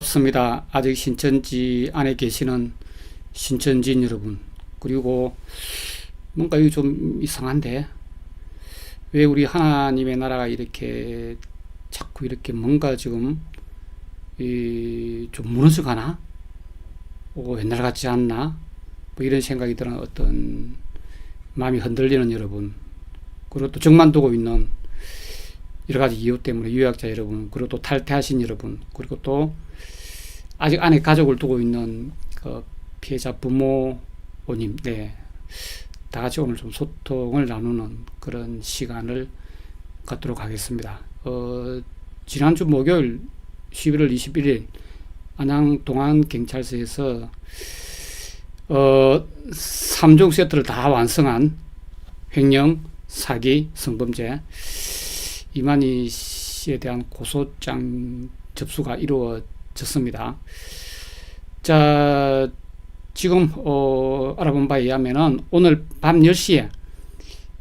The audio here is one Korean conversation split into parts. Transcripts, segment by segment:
반갑습니다. 아직 신천지 안에 계시는 신천지인 여러분, 그리고 뭔가 이거 좀 이상한데 왜 우리 하나님의 나라가 이렇게 자꾸 이렇게 뭔가 지금 좀 무너져 가나? 옛날 같지 않나? 뭐 이런 생각이 드는 어떤 마음이 흔들리는 여러분, 그리고 또 정만 두고 있는 여러 가지 이유 때문에 유학자 여러분, 그리고 또 탈퇴하신 여러분, 그리고 또 아직 안에 가족을 두고 있는 그 피해자 부모님, 네, 다 같이 오늘 좀 소통을 나누는 그런 시간을 갖도록 하겠습니다. 지난주 목요일 11월 21일 안양 동안경찰서에서 3종 세트를 다 완성한 횡령, 사기, 성범죄 이만희 씨에 대한 고소장 접수가 이루어졌습니다. 자, 지금 알아본 바에 의하면은 오늘 밤 10시에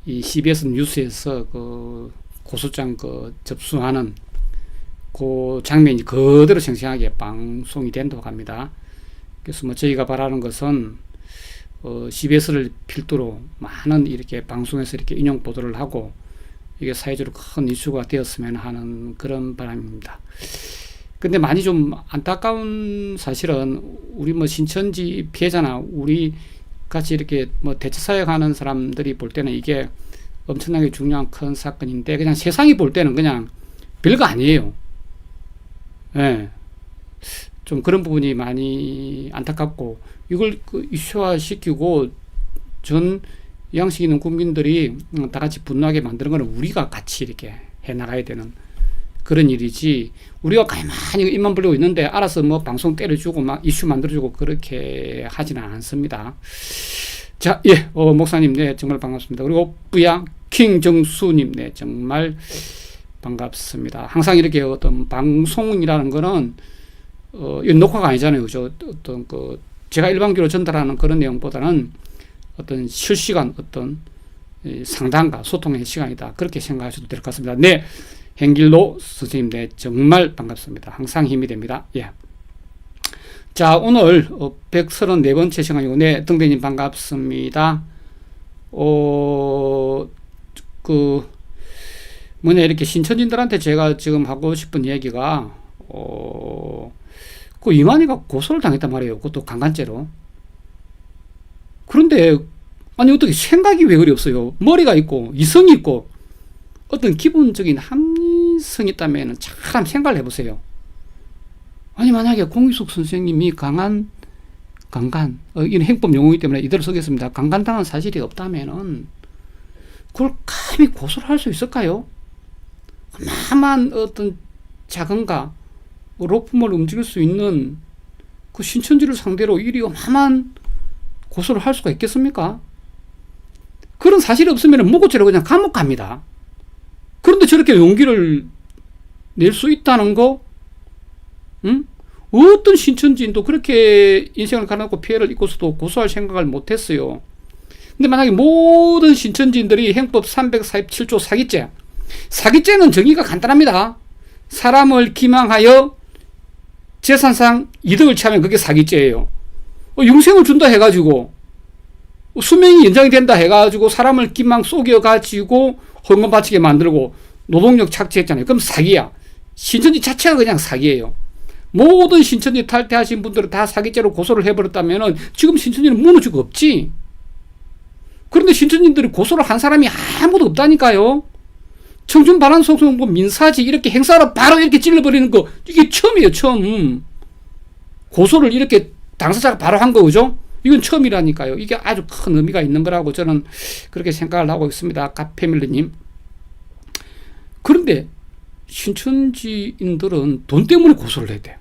이 CBS 뉴스에서 그 고소장 접수하는 그 장면이 그대로 생생하게 방송이 된다고 합니다. 그래서 뭐 저희가 바라는 것은 CBS를 필두로 많은 이렇게 방송에서 이렇게 인용 보도를 하고 이게 사회적으로 큰 이슈가 되었으면 하는 그런 바람입니다. 근데 많이 좀 안타까운 사실은 우리 뭐 신천지 피해자나 우리 같이 이렇게 뭐 대처사역 하는 사람들이 볼 때는 이게 엄청나게 중요한 큰 사건인데 그냥 세상이 볼 때는 그냥 별거 아니에요. 예. 좀 그런 부분이 많이 안타깝고 이걸 이슈화 시키고 전 양식 있는 국민들이 다 같이 분노하게 만드는 것은 우리가 같이 이렇게 해 나가야 되는 그런 일이지, 우리가 가만히 입만 벌리고 있는데 알아서 뭐 방송 때려주고 막 이슈 만들어주고 그렇게 하지는 않습니다. 자, 예, 목사님, 네, 정말 반갑습니다. 그리고 뿌야 킹정수님, 네, 정말 반갑습니다. 항상 이렇게 어떤 방송이라는 거는 이 녹화가 아니잖아요. 그죠? 어떤 제가 일반적으로 전달하는 그런 내용보다는 어떤 실시간 어떤 상담과 소통의 시간이다. 그렇게 생각하셔도 될 것 같습니다. 네. 행길로 선생님, 네, 정말 반갑습니다. 항상 힘이 됩니다. 예. 자, 오늘 134번째 시간이고, 네, 등대님 반갑습니다. 이렇게 신천진들한테 제가 지금 하고 싶은 얘기가, 이만희가 고소를 당했단 말이에요. 그것도 강간죄로. 그런데, 아니, 어떻게 생각이 왜 그리 없어요? 머리가 있고, 이성이 있고, 어떤 기본적인 합리성이 있다면 참 생각을 해보세요. 아니, 만약에 공익숙 선생님이 강간, 이건 행법 용어이기 때문에 이대로 쓰겠습니다. 강간당한 사실이 없다면은, 그걸 감히 고소를 할 수 있을까요? 어마어마한 어떤 자금과 로펌을 움직일 수 있는 그 신천지를 상대로 이리 어마어마한 고소를 할 수가 있겠습니까? 그런 사실이 없으면 무고죄로 그냥 감옥 갑니다. 그런데 저렇게 용기를 낼 수 있다는 거, 응? 어떤 신천지인도 그렇게 인생을 가놓고 피해를 입고서도 고소할 생각을 못했어요. 근데 만약에 모든 신천지인들이 행법 347조 사기죄는 정의가 간단합니다. 사람을 기망하여 재산상 이득을 취하면 그게 사기죄예요. 영생을 준다 해가지고 수명이 연장이 된다 해가지고 사람을 기망 속여가지고 헌금 바치게 만들고 노동력 착취했잖아요. 그럼 사기야. 신천지 자체가 그냥 사기예요. 모든 신천지 탈퇴하신 분들은 다 사기죄로 고소를 해버렸다면 지금 신천지는 무너지고 없지. 그런데 신천지들이 고소를 한 사람이 아무도 없다니까요. 청춘 반환 소송 민사지 이렇게 행사로 바로 이렇게 찔러버리는 거 이게 처음이에요. 처음. 고소를 이렇게 당사자가 바로 한 거죠. 이건 처음이라니까요. 이게 아주 큰 의미가 있는 거라고 저는 그렇게 생각을 하고 있습니다. 갓패밀리님. 그런데 신천지인들은 돈 때문에 고소를 해야 돼.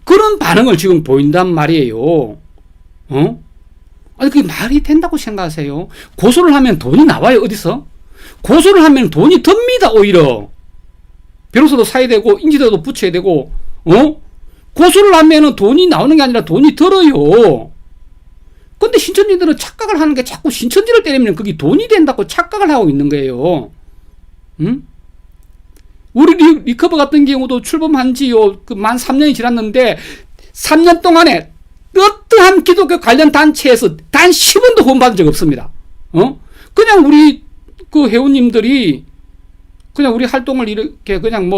그런 반응을 지금 보인단 말이에요. 아니, 그게 말이 된다고 생각하세요? 고소를 하면 돈이 나와요, 어디서? 고소를 하면 돈이 듭니다, 오히려. 변호사도 사야 되고, 인지도도 붙여야 되고, 고소를 하면은 돈이 나오는 게 아니라 돈이 들어요. 근데 신천지들은 착각을 하는 게 자꾸 신천지를 때리면 그게 돈이 된다고 착각을 하고 있는 거예요. 응? 우리 리커버 같은 경우도 출범한 지요, 만 3년이 지났는데, 3년 동안에 어떠한 기독교 관련 단체에서 단 10원도 후원받은 적 없습니다. 그냥 우리 그 회원님들이 그냥 우리 활동을 이렇게 그냥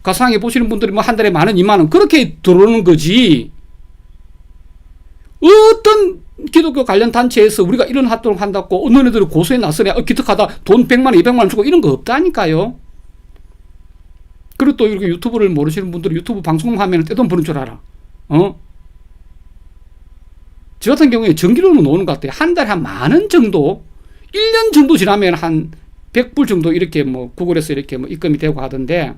가상하게 보시는 분들이 한 달에 10,000원, 20,000원 그렇게 들어오는 거지. 어떤 기독교 관련 단체에서 우리가 이런 활동을 한다고 어느 애들이 고소해 나서네, 기특하다, 돈 100만 원, 200만 원 주고 이런 거 없다니까요. 그리고 또 이렇게 유튜브를 모르시는 분들은 유튜브 방송하면 떼돈 버는 줄 알아. 저 같은 경우에 정기로는 오는 것 같아요. 한 달에 한 10,000원 정도, 1년 정도 지나면 한 100불 정도 이렇게 구글에서 이렇게 입금이 되고 하던데,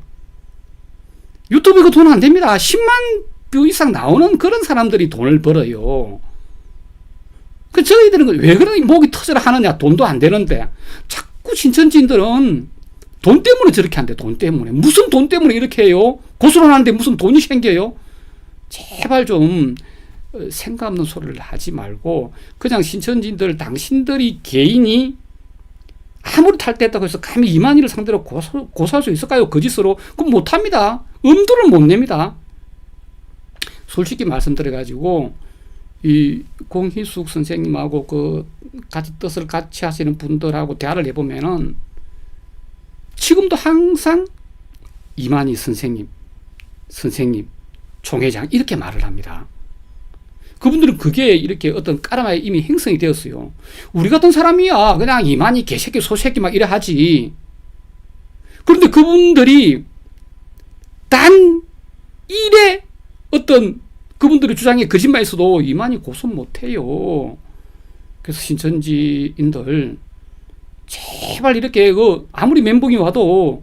유튜브 이거 돈 안 됩니다. 10만 뷰 이상 나오는 그런 사람들이 돈을 벌어요. 저희들은 왜 그러니 목이 터져라 하느냐, 돈도 안 되는데. 자꾸 신천지인들은 돈 때문에 저렇게 한대, 돈 때문에. 무슨 돈 때문에 이렇게 해요? 고소를 하는데 무슨 돈이 생겨요? 제발 좀 생각 없는 소리를 하지 말고, 그냥 신천지인들, 당신들이 개인이 아무리 탈퇴했다고 해서 감히 이만희를 상대로 고소할 수 있을까요? 거짓으로? 그럼 못합니다. 엄두를 못 냅니다. 솔직히 말씀드려가지고, 이 공희숙 선생님하고 같이 뜻을 같이 하시는 분들하고 대화를 해보면은, 지금도 항상 이만희 선생님, 총회장, 이렇게 말을 합니다. 그분들은 그게 이렇게 어떤 까라마에 이미 형성이 되었어요. 우리 같은 사람이야 그냥 이만희 개새끼 소새끼 막 이래 하지. 그런데 그분들이 단 일에 어떤 그분들의 주장에 거짓말이 있어도 이만희 고소 못해요. 그래서 신천지인들 제발 이렇게 아무리 멘붕이 와도,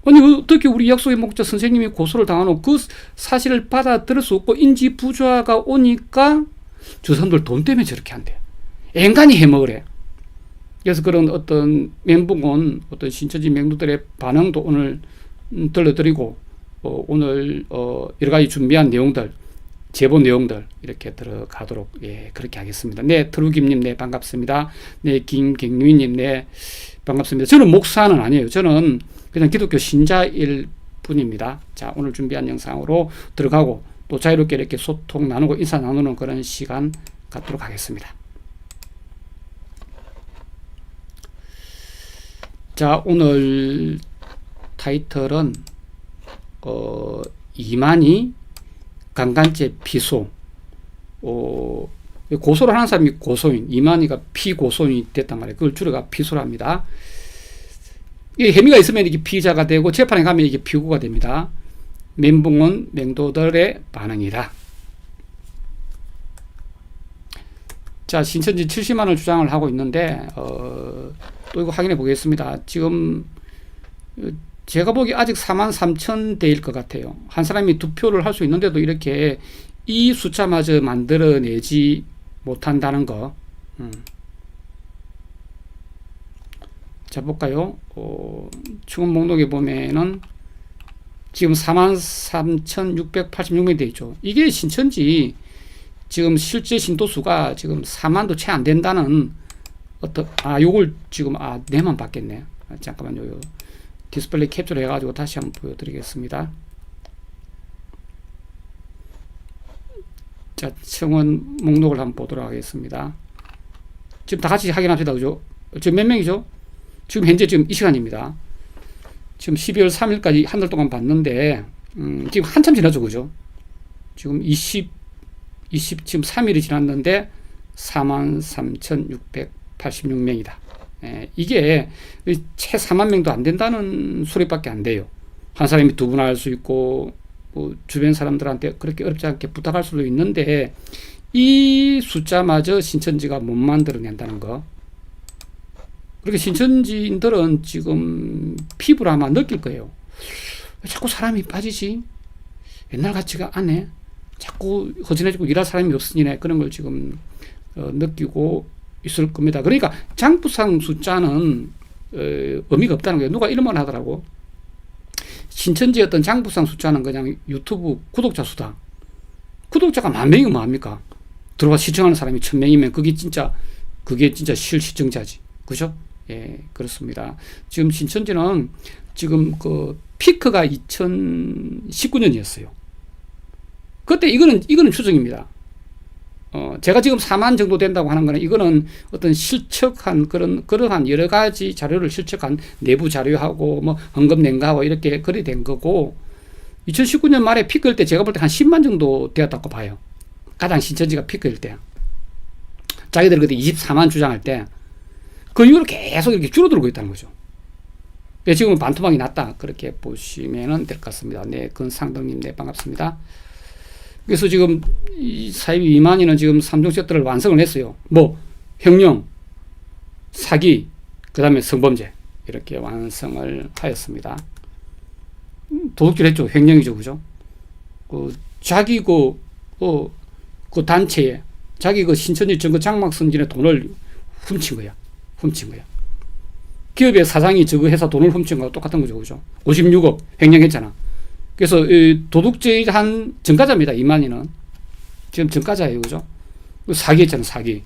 아니 어떻게 우리 약속의 목자 선생님이 고소를 당하노, 그 사실을 받아들일 수 없고 인지 부조화가 오니까 저 사람들 돈 때문에 저렇게 한대요. 앵간히 해먹으래. 그래서 그런 어떤 멘붕 어떤 신천지 맹두들의 반응도 오늘 들려드리고, 오늘 여러 가지 준비한 내용들, 제보 내용들 이렇게 들어가도록 그렇게 하겠습니다. 네, 트루김님 네 반갑습니다. 네, 김경민님 네 반갑습니다. 저는 목사는 아니에요. 저는 그냥 기독교 신자일 뿐입니다. 자, 오늘 준비한 영상으로 들어가고 또 자유롭게 이렇게 소통 나누고 인사 나누는 그런 시간 갖도록 하겠습니다. 자, 오늘 타이틀은 이만희 강간죄 피소, 고소를 하는 사람이 고소인, 이만희가 피고소인이 됐단 말이에요. 그걸 줄여가 피소를 합니다. 이게 혐의가 있으면 이게 피의자가 되고 재판에 가면 이게 피고가 됩니다. 멘붕은 맹도들의 반응이다. 자, 신천지 70만을 주장을 하고 있는데, 또 이거 확인해 보겠습니다. 지금 제가 보기 아직 43,000대일 것 같아요. 한 사람이 2표를 할 수 있는데도 이렇게 이 숫자마저 만들어내지 못한다는 거. 자, 볼까요? 추금 목록에 보면은 지금 43,686명이 되어 있죠. 이게 신천지 지금 실제 신도수가 지금 4만도 채 안 된다는 요걸 지금, 내만 받겠네. 잠깐만요. 디스플레이 캡처를 해가지고 다시 한번 보여드리겠습니다. 자, 청원 목록을 한번 보도록 하겠습니다. 지금 다 같이 확인합시다. 그죠? 지금 몇 명이죠? 지금 현재 지금 이 시간입니다. 지금 12월 3일까지 한 달 동안 봤는데, 지금 한참 지나죠. 그죠? 지금 지금 3일이 지났는데 43,686명이다. 이게 채 4만 명도 안 된다는 소리밖에 안 돼요. 한 사람이 2분 할 수 있고, 주변 사람들한테 그렇게 어렵지 않게 부탁할 수도 있는데, 이 숫자마저 신천지가 못 만들어낸다는 거. 그렇게 신천지인들은 지금 피부로 아마 느낄 거예요. 왜 자꾸 사람이 빠지지? 옛날 같지가 않네. 자꾸 허전해지고 일할 사람이 없으니 그런 걸 지금 느끼고 있을 겁니다. 그러니까 장부상 숫자는 의미가 없다는 거예요. 누가 이런 말 하더라고. 신천지 어떤 장부상 숫자는 그냥 유튜브 구독자 수다. 구독자가 10,000명이면 뭐합니까? 들어와 시청하는 사람이 1,000명이면 그게 진짜 실시청자지. 그죠? 예, 그렇습니다. 지금 신천지는 지금 그 피크가 2019년이었어요. 그때 이거는 추정입니다. 제가 지금 4만 정도 된다고 하는 거는 이거는 어떤 실측한 그러한 여러 가지 자료를 실측한 내부 자료하고 뭐 헌금 낸가하고 이렇게 그리 된 거고 2019년 말에 피크일 때 제가 볼 때 한 10만 정도 되었다고 봐요. 가장 신천지가 피크일 때. 자기들이 그때 24만 주장할 때 그 이후로 계속 이렇게 줄어들고 있다는 거죠. 지금은 반토막이 났다. 그렇게 보시면 될 것 같습니다. 네, 근상덕님, 네, 반갑습니다. 그래서 지금 이 사이비 이만희는 지금 3종 세트를 완성을 했어요. 뭐, 혁명, 사기, 그 다음에 성범죄. 이렇게 완성을 하였습니다. 도둑질 했죠. 횡령이죠. 그죠? 자기 그 단체에, 자기 그 신천지 정거 장막 선진의 돈을 훔친 거야. 기업의 사장이 저거 해서 돈을 훔친 거하고 똑같은 거죠. 그죠? 56억 횡령했잖아. 그래서 도둑질한 전과자입니다. 이만희는. 지금 전과자예요. 그죠? 사기했잖아. 사기.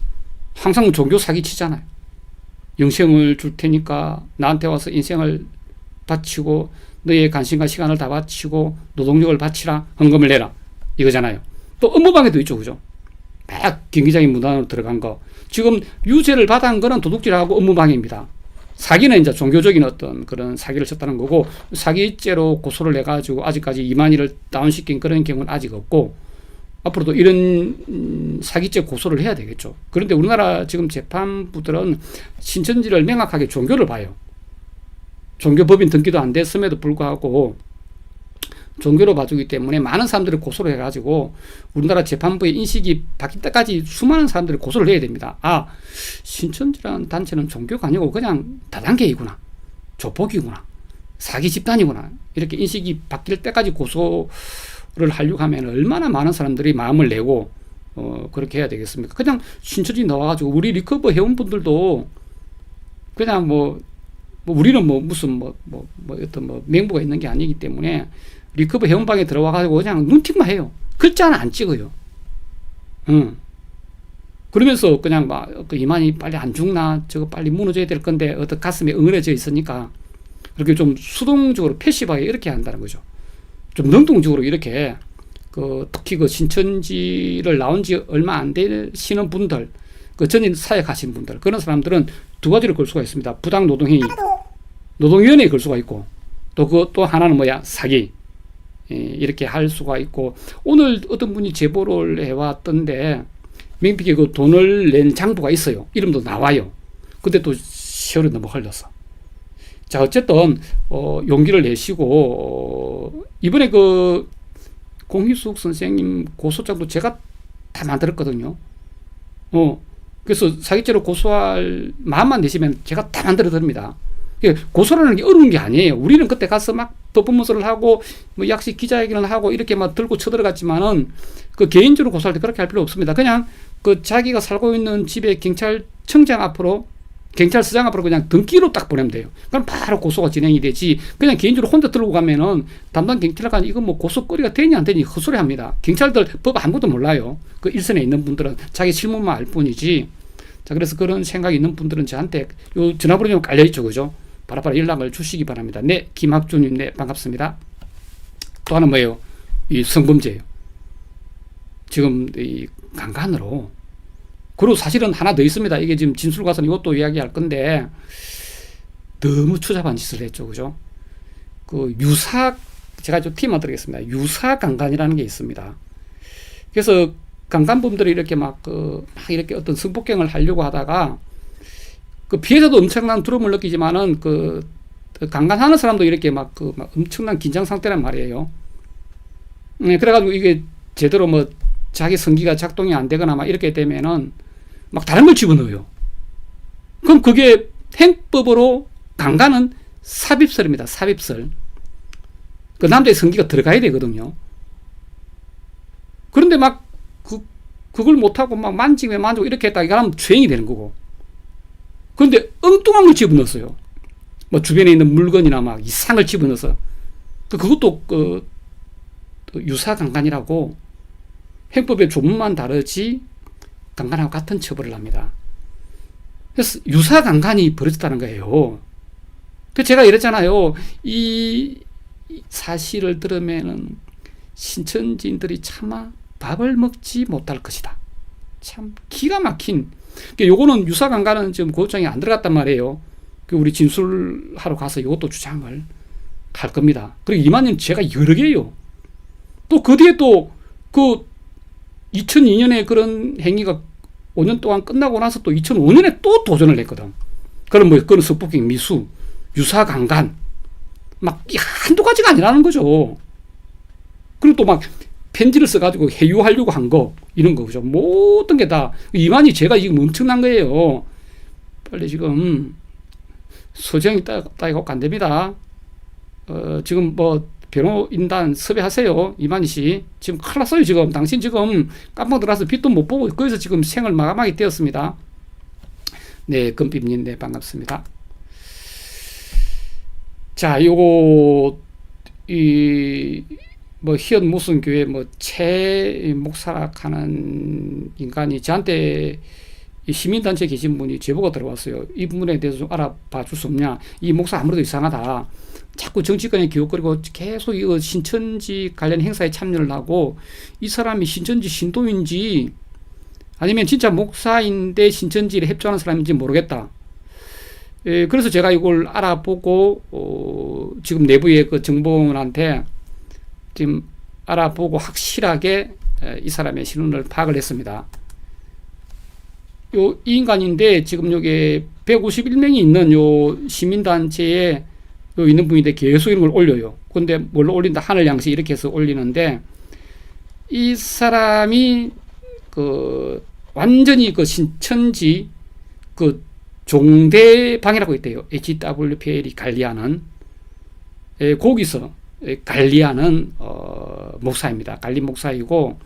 항상 종교 사기 치잖아요. 영생을 줄 테니까 나한테 와서 인생을 바치고 너의 관심과 시간을 다 바치고 노동력을 바치라. 헌금을 내라. 이거잖아요. 또 업무방해도 있죠. 그죠? 막 경기장인 무단으로 들어간 거. 지금 유죄를 받은 거는 도둑질하고 업무방해입니다. 사기는 이제 종교적인 어떤 그런 사기를 쳤다는 거고, 사기죄로 고소를 해가지고 아직까지 이만희를 다운시킨 그런 경우는 아직 없고, 앞으로도 이런 사기죄 고소를 해야 되겠죠. 그런데 우리나라 지금 재판부들은 신천지를 명확하게 종교를 봐요. 종교법인 등기도 안 됐음에도 불구하고 종교로 봐주기 때문에 많은 사람들이 고소를 해가지고 우리나라 재판부의 인식이 바뀔 때까지 수많은 사람들이 고소를 해야 됩니다. 아, 신천지라는 단체는 종교가 아니고 그냥 다단계이구나, 조폭이구나, 사기 집단이구나, 이렇게 인식이 바뀔 때까지 고소를 하려고 하면 얼마나 많은 사람들이 마음을 내고 그렇게 해야 되겠습니까? 그냥 신천지 나와가지고 우리 리커버 회원분들도 그냥 우리는 무슨 어떤 명부가 있는 게 아니기 때문에 리커버 회원방에 들어와가지고 그냥 눈팅만 해요. 글자는 안 찍어요. 그러면서 그냥 그 이만희 빨리 안 죽나? 저거 빨리 무너져야 될 건데, 어떤 가슴에 응어려져 있으니까, 그렇게 좀 수동적으로 패시브하게 이렇게 한다는 거죠. 좀 능동적으로 이렇게, 특히 그 신천지를 나온 지 얼마 안 되시는 분들, 전인 사역하신 분들, 그런 사람들은 두 가지를 걸 수가 있습니다. 부당 노동행위, 노동위원회에 걸 수가 있고, 또 하나는 사기. 이렇게 할 수가 있고, 오늘 어떤 분이 제보를 해왔던데 명백히 그 돈을 낸 장부가 있어요. 이름도 나와요. 근데 또 세월이 너무 흘렀어. 자, 어쨌든 용기를 내시고 이번에 그 공희숙 선생님 고소장도 제가 다 만들었거든요. 그래서 사기죄로 고소할 마음만 내시면 제가 다 만들어 드립니다. 고소라는 게 어려운 게 아니에요. 우리는 그때 가서 막 퍼포먼스를 하고 약식 기자회견을 하고 이렇게 막 들고 쳐들어갔지만은 그 개인적으로 고소할 때 그렇게 할 필요 없습니다. 그냥 그 자기가 살고 있는 집에 경찰서장 앞으로 그냥 등기로 딱 보내면 돼요. 그럼 바로 고소가 진행이 되지. 그냥 개인적으로 혼자 들고 가면은 담당 경찰관 이거 고소거리가 되냐 안 되냐 헛소리 합니다. 경찰들 법 아무것도 몰라요. 그 일선에 있는 분들은 자기 실무만 알 뿐이지. 자, 그래서 그런 생각이 있는 분들은 저한테 요 전화번호 좀 깔려있죠. 그죠? 바로바로 연락을 주시기 바랍니다. 네, 김학준님, 네, 반갑습니다. 또 하나 뭐예요? 이 성범죄예요. 지금 이 강간으로. 그리고 사실은 하나 더 있습니다. 이게 지금 진술 가서는 이것도 이야기할 건데 너무 추잡한 짓을 했죠. 그죠? 제가 좀 팀 만들겠습니다. 유사 강간이라는 게 있습니다. 그래서 강간범들이 이렇게 막 이렇게 어떤 성폭행을 하려고 하다가 그 피해자도 엄청난 두려움을 느끼지만은 강간하는 사람도 이렇게 막 엄청난 긴장 상태란 말이에요. 그래가지고 이게 제대로 자기 성기가 작동이 안 되거나 막 이렇게 되면은 막 다른 걸 집어넣어요. 그럼 그게 행법으로 강간은 삽입설입니다. 삽입설. 그 남자의 성기가 들어가야 되거든요. 그런데 그걸 못하고 만지고 이렇게 했다. 이거 하면 죄행이 되는 거고. 그런데 엉뚱한 걸 집어넣었어요. 주변에 있는 물건이나 이상을 집어넣어서. 그것도 유사강간이라고 행법의 조문만 다르지 강간하고 같은 처벌을 합니다. 그래서 유사강간이 벌어졌다는 거예요. 그 제가 이랬잖아요. 이 사실을 들으면은 신천지인들이 차마 밥을 먹지 못할 것이다. 참 기가 막힌. 요거는 유사강간은 지금 고소장에 안 들어갔단 말이에요. 우리 진술하러 가서 이것도 주장을 할 겁니다. 그리고 이만년 제가 여러 개요. 또 그 뒤에 또 그 2002년에 그런 행위가 5년 동안 끝나고 나서 또 2005년에 또 도전을 했거든. 그럼 뭐 그건 성폭행 미수, 유사강간 막 한두 가지가 아니라는 거죠. 그리고 또 막 편지를 써가지고 해유하려고 한 거 이런 거 그죠. 모든 게 다 이만희 제가 지금 엄청난 거예요. 빨리 지금 서정이 따위가 안 됩니다. 지금 뭐 변호인단 섭외하세요. 이만희 씨. 지금 큰일 났어요. 지금 당신 지금 깜빡 들어서 빛도 못 보고 거기서 지금 생을 마감하게 되었습니다. 네, 금빛님, 네, 반갑습니다. 자, 요거 뭐 희연 무슨 교회 뭐 최 목사락하는 인간이 저한테 시민단체에 계신 분이 제보가 들어왔어요. 이 부분에 대해서 좀 알아봐 줄 수 없냐. 이 목사 아무래도 이상하다. 자꾸 정치권에 기웃거리고 계속 이거 신천지 관련 행사에 참여를 하고 이 사람이 신천지 신도인지 아니면 진짜 목사인데 신천지에 협조하는 사람인지 모르겠다. 그래서 제가 이걸 알아보고 지금 내부의 그 정보원한테 지금 알아보고 확실하게 이 사람의 신원을 파악을 했습니다. 이 인간인데 지금 여기 151명이 있는 요 시민단체에 있는 분인데 계속 이런 걸 올려요. 근데 뭘로 올린다? 하늘 양식 이렇게 해서 올리는데 이 사람이 그 완전히 그 신천지 그 종대방이라고 있대요. HWPL이 관리하는 거기서 관리하는 목사입니다. 관리 목사이고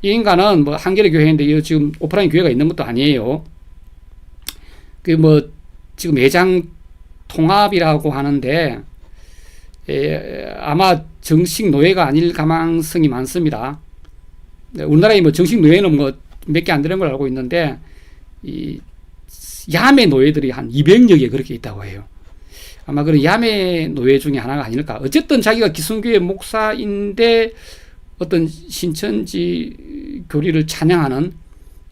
이 인간은 뭐 한겨레 교회인데 지금 오프라인 교회가 있는 것도 아니에요. 그 뭐 지금 매장 통합이라고 하는데 아마 정식 노예가 아닐 가망성이 많습니다. 우리나라에 뭐 정식 노예는 뭐 몇 개 안 되는 걸 알고 있는데 이 야매 노예들이 한 200여 개 그렇게 있다고 해요. 아마 그런 야매 노예 중에 하나가 아닐까. 어쨌든 자기가 기성교회 목사인데 어떤 신천지 교리를 찬양하는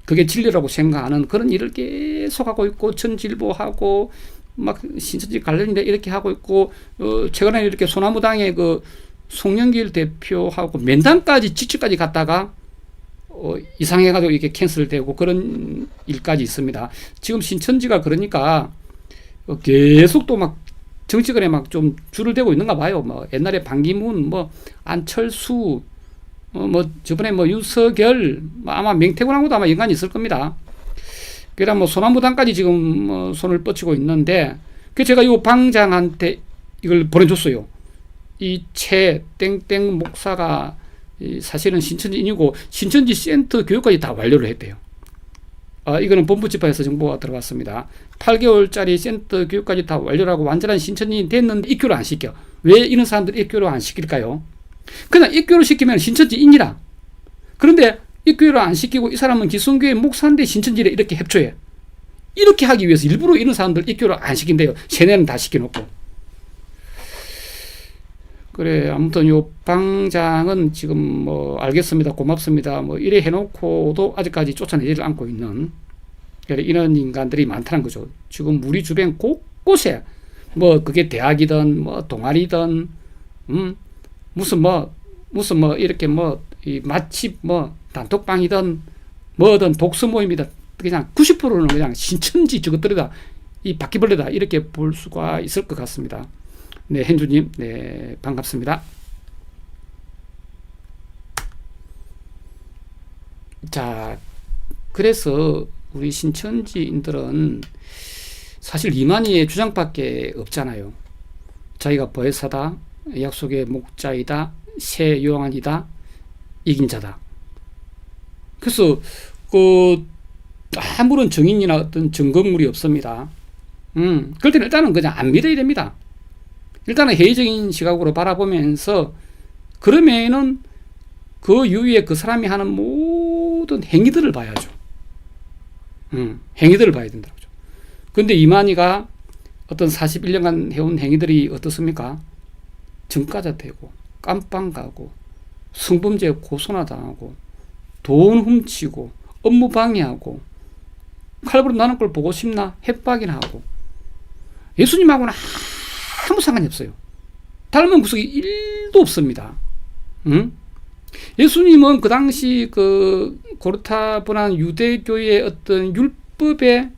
그게 진리라고 생각하는 그런 일을 계속 하고 있고 천질보하고 막 신천지 관련인데 이렇게 하고 있고 최근에 이렇게 소나무당의 그 송영길 대표하고 면담까지 지치까지 갔다가 이상해가지고 이렇게 캔슬되고 그런 일까지 있습니다. 지금 신천지가 그러니까 계속 또 막 정치권에 막 좀 줄을 대고 있는가 봐요. 뭐 옛날에 반기문, 뭐 안철수, 뭐 저번에 뭐 윤석열, 뭐 아마 명태군하고도 아마 연관이 있을 겁니다. 그래 뭐 소나무당까지 지금 손을 뻗치고 있는데 그 제가 이 방장한테 이걸 보내줬어요. 이 최 땡땡 목사가 사실은 신천지인이고 신천지 센터 교육까지 다 완료를 했대요. 이거는 본부집회에서 정보가 들어왔습니다. 8개월짜리 센터 교육까지 다 완료를 하고 완전한 신천지인 됐는데 입교를 안 시켜. 왜 이런 사람들 입교를 안 시킬까요? 그냥 입교를 시키면 신천지인이라. 그런데 입교를 안 시키고 이 사람은 기성교회 목사인데 신천지에 이렇게 협조해. 이렇게 하기 위해서 일부러 이런 사람들 입교를 안 시킨대요. 세뇌는 다 시켜놓고. 그래 아무튼 요 방장은 지금 뭐 알겠습니다 고맙습니다 뭐 이래 해놓고도 아직까지 쫓아내지를 않고 있는 이런 인간들이 많다는 거죠. 지금 우리 주변 곳곳에 뭐 그게 대학이든 뭐 동아리든 무슨 뭐 이렇게 뭐 이 맛집 뭐 단톡방이든 뭐든 독서 모임이다 그냥 90%는 그냥 신천지 저것들이다 이 바퀴벌레다 이렇게 볼 수가 있을 것 같습니다. 네, hen주님, 네, 반갑습니다. 자, 그래서 우리 신천지인들은 사실 이만희의 주장밖에 없잖아요. 자기가 보혜사다, 약속의 목자이다, 새 요한이다, 이긴 자다. 그래서 아무런 정인이나 어떤 증거물이 없습니다. 그럴 때는 일단은 그냥 안 믿어야 됩니다. 일단은 회의적인 시각으로 바라보면서 그러면은 그 이후에 그 사람이 하는 모든 행위들을 봐야죠. 행위들을 봐야 된다고. 근데 이만희가 어떤 41년간 해온 행위들이 어떻습니까? 전과자 되고, 깜빵 가고, 성범죄 고소나 당하고, 돈 훔치고, 업무 방해하고, 칼부로 나는 걸 보고 싶나? 협박이나 하고. 예수님하고는 아무 상관이 없어요. 닮은 구석이 1도 없습니다. 응? 예수님은 그 당시 그 고르타 분한 유대교의 어떤 율법의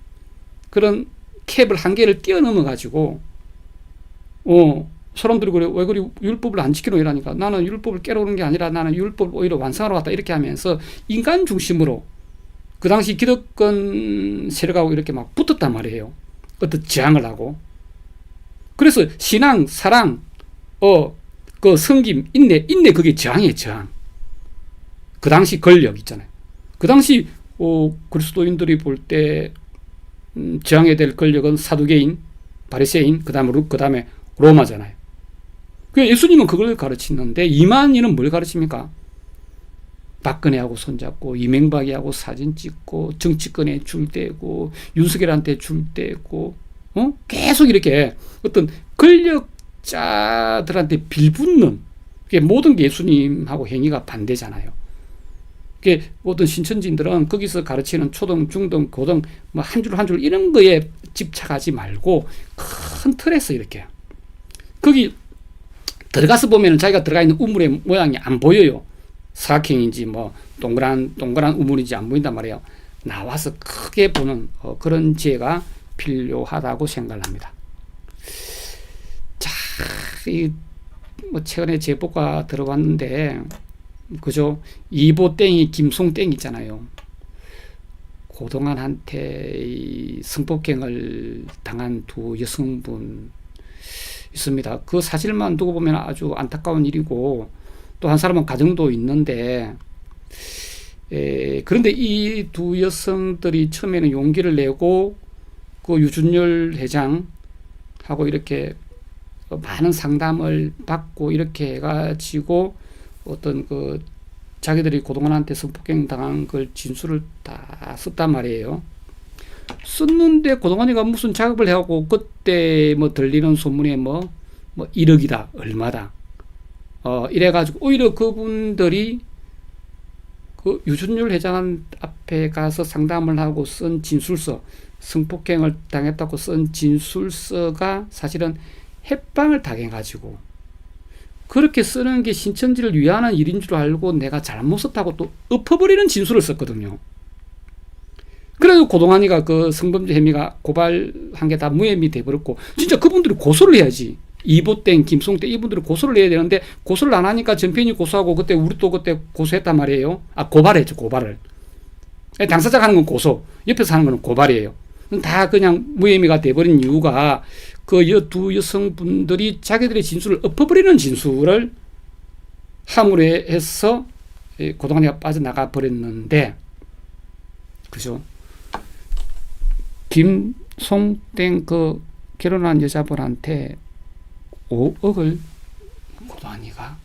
그런 캡을 한계를 뛰어넘어 가지고 사람들이 그래 왜 그리 율법을 안 지키노 이러니까 나는 율법을 깨러오는 게 아니라 나는 율법을 오히려 완성하러 왔다 이렇게 하면서 인간 중심으로 그 당시 기득권 세력하고 이렇게 막 붙었단 말이에요. 어떤 저항을 하고. 그래서 신앙, 사랑, 그 섬김, 인내 그게 저항이에요, 저항. 그 당시 권력 있잖아요. 그 당시 그리스도인들이 볼 때 저항해야 될 권력은 사두개인, 바리새인, 그 다음에 로마잖아요. 그 예수님은 그걸 가르치는데 이만희는 뭘 가르칩니까? 박근혜하고 손잡고 이명박이하고 사진 찍고 정치권에 줄대고 윤석열한테 줄대고 계속 이렇게 어떤 권력자들한테 빌붙는 모든 게 예수님하고 행위가 반대잖아요. 어떤 신천지인들은 거기서 가르치는 초등, 중등, 고등 뭐 한 줄 한 줄 이런 거에 집착하지 말고 큰 틀에서 이렇게 거기 들어가서 보면 자기가 들어가 있는 우물의 모양이 안 보여요. 사각형인지 뭐 동그란 우물인지 안 보인단 말이에요. 나와서 크게 보는 그런 지혜가 필요하다고 생각을 합니다. 자, 뭐 최근에 제보가 들어왔는데 그죠? 이보땡이 김송땡 있잖아요. 고동안한테 성폭행을 당한 두 여성분 있습니다. 그 사실만 두고 보면 아주 안타까운 일이고 또 한 사람은 가정도 있는데 그런데 이 두 여성들이 처음에는 용기를 내고 그 유준열 회장하고 이렇게 많은 상담을 받고 이렇게 해가지고 어떤 그 자기들이 고동안한테 성폭행 당한 걸 진술을 다 썼단 말이에요. 썼는데 고동안이가 무슨 작업을 해갖고 그때 뭐 들리는 소문에 뭐 1억이다 얼마다 이래가지고 오히려 그분들이 그 유준열 회장 앞에 가서 상담을 하고 쓴 진술서, 성폭행을 당했다고 쓴 진술서가 사실은 협박을 당해가지고 그렇게 쓰는 게 신천지를 위하는 일인 줄 알고 내가 잘못 썼다고 또 엎어버리는 진술을 썼거든요. 그래서 고동환이가 그 성범죄 혐의가 고발한 게 다 무혐의 돼버렸고 진짜 그분들이 고소를 해야지. 이보땡, 김송땡 이분들이 고소를 해야 되는데 고소를 안 하니까 전편이 고소하고 그때 우리 또 그때 고소했단 말이에요. 고발했죠, 고발을. 당사자가 하는 건 고소, 옆에서 하는 건 고발이에요. 다 그냥 무혐의가 돼버린 이유가 그 두 여성분들이 자기들의 진술을 엎어버리는 진술을 함으로 해서 고동환이가 빠져나가 버렸는데, 그죠? 김송땡 그 결혼한 여자분한테 5억을 고동환이가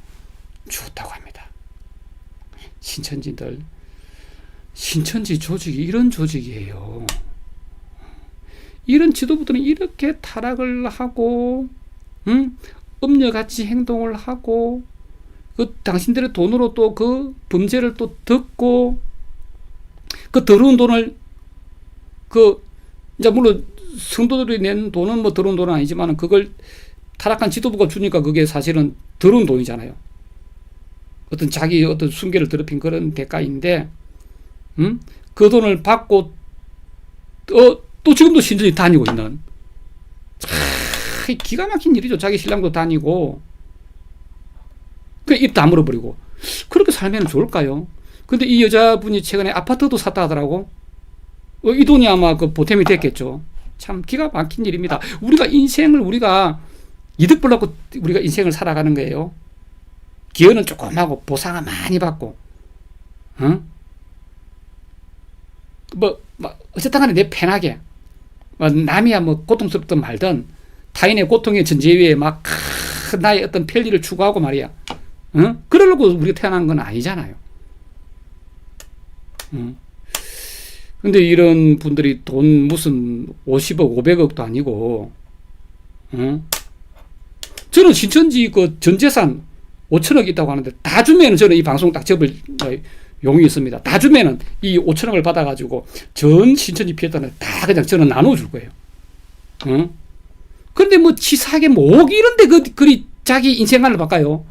주었다고 합니다. 신천지들, 신천지 조직이 이런 조직이에요. 이런 지도부들은 이렇게 타락을 하고, 음녀같이 행동을 하고, 그 당신들의 돈으로 또 그 범죄를 또 듣고, 그 더러운 돈을, 이제 물론 성도들이 낸 돈은 뭐 더러운 돈은 아니지만 그걸 타락한 지도부가 주니까 그게 사실은 더러운 돈이잖아요. 어떤 자기 어떤 순결을 더럽힌 그런 대가인데, 그 돈을 받고, 또 지금도 신천지 다니고 있는. 기가 막힌 일이죠. 자기 신랑도 다니고. 그 입 다물어버리고. 그렇게 살면 좋을까요? 근데 이 여자분이 최근에 아파트도 샀다 하더라고. 이 돈이 아마 그 보탬이 됐겠죠. 참 기가 막힌 일입니다. 우리가 이득 보려고 우리가 인생을 살아가는 거예요. 기여는 조금 하고 보상을 많이 받고, 어쨌든 간에 내 편하게, 남이야 뭐 고통스럽든 말든 타인의 고통의 전제 위에 나의 어떤 편리를 추구하고 말이야. 그러려고 우리가 태어난 건 아니잖아요. 근데 이런 분들이 돈 무슨 50억, 500억도 아니고, 저는 신천지 그 전재산 5천억 있다고 하는데 다 주면은 저는 이 방송 딱 접을 용이 있습니다. 다 주면은 이 5천억을 받아가지고 전 신천지 피해자는 다 그냥 저는 나눠줄 거예요. 그런데 뭐 치사하게 뭐 5억 이런데 그리 자기 인생관을 바꿔요.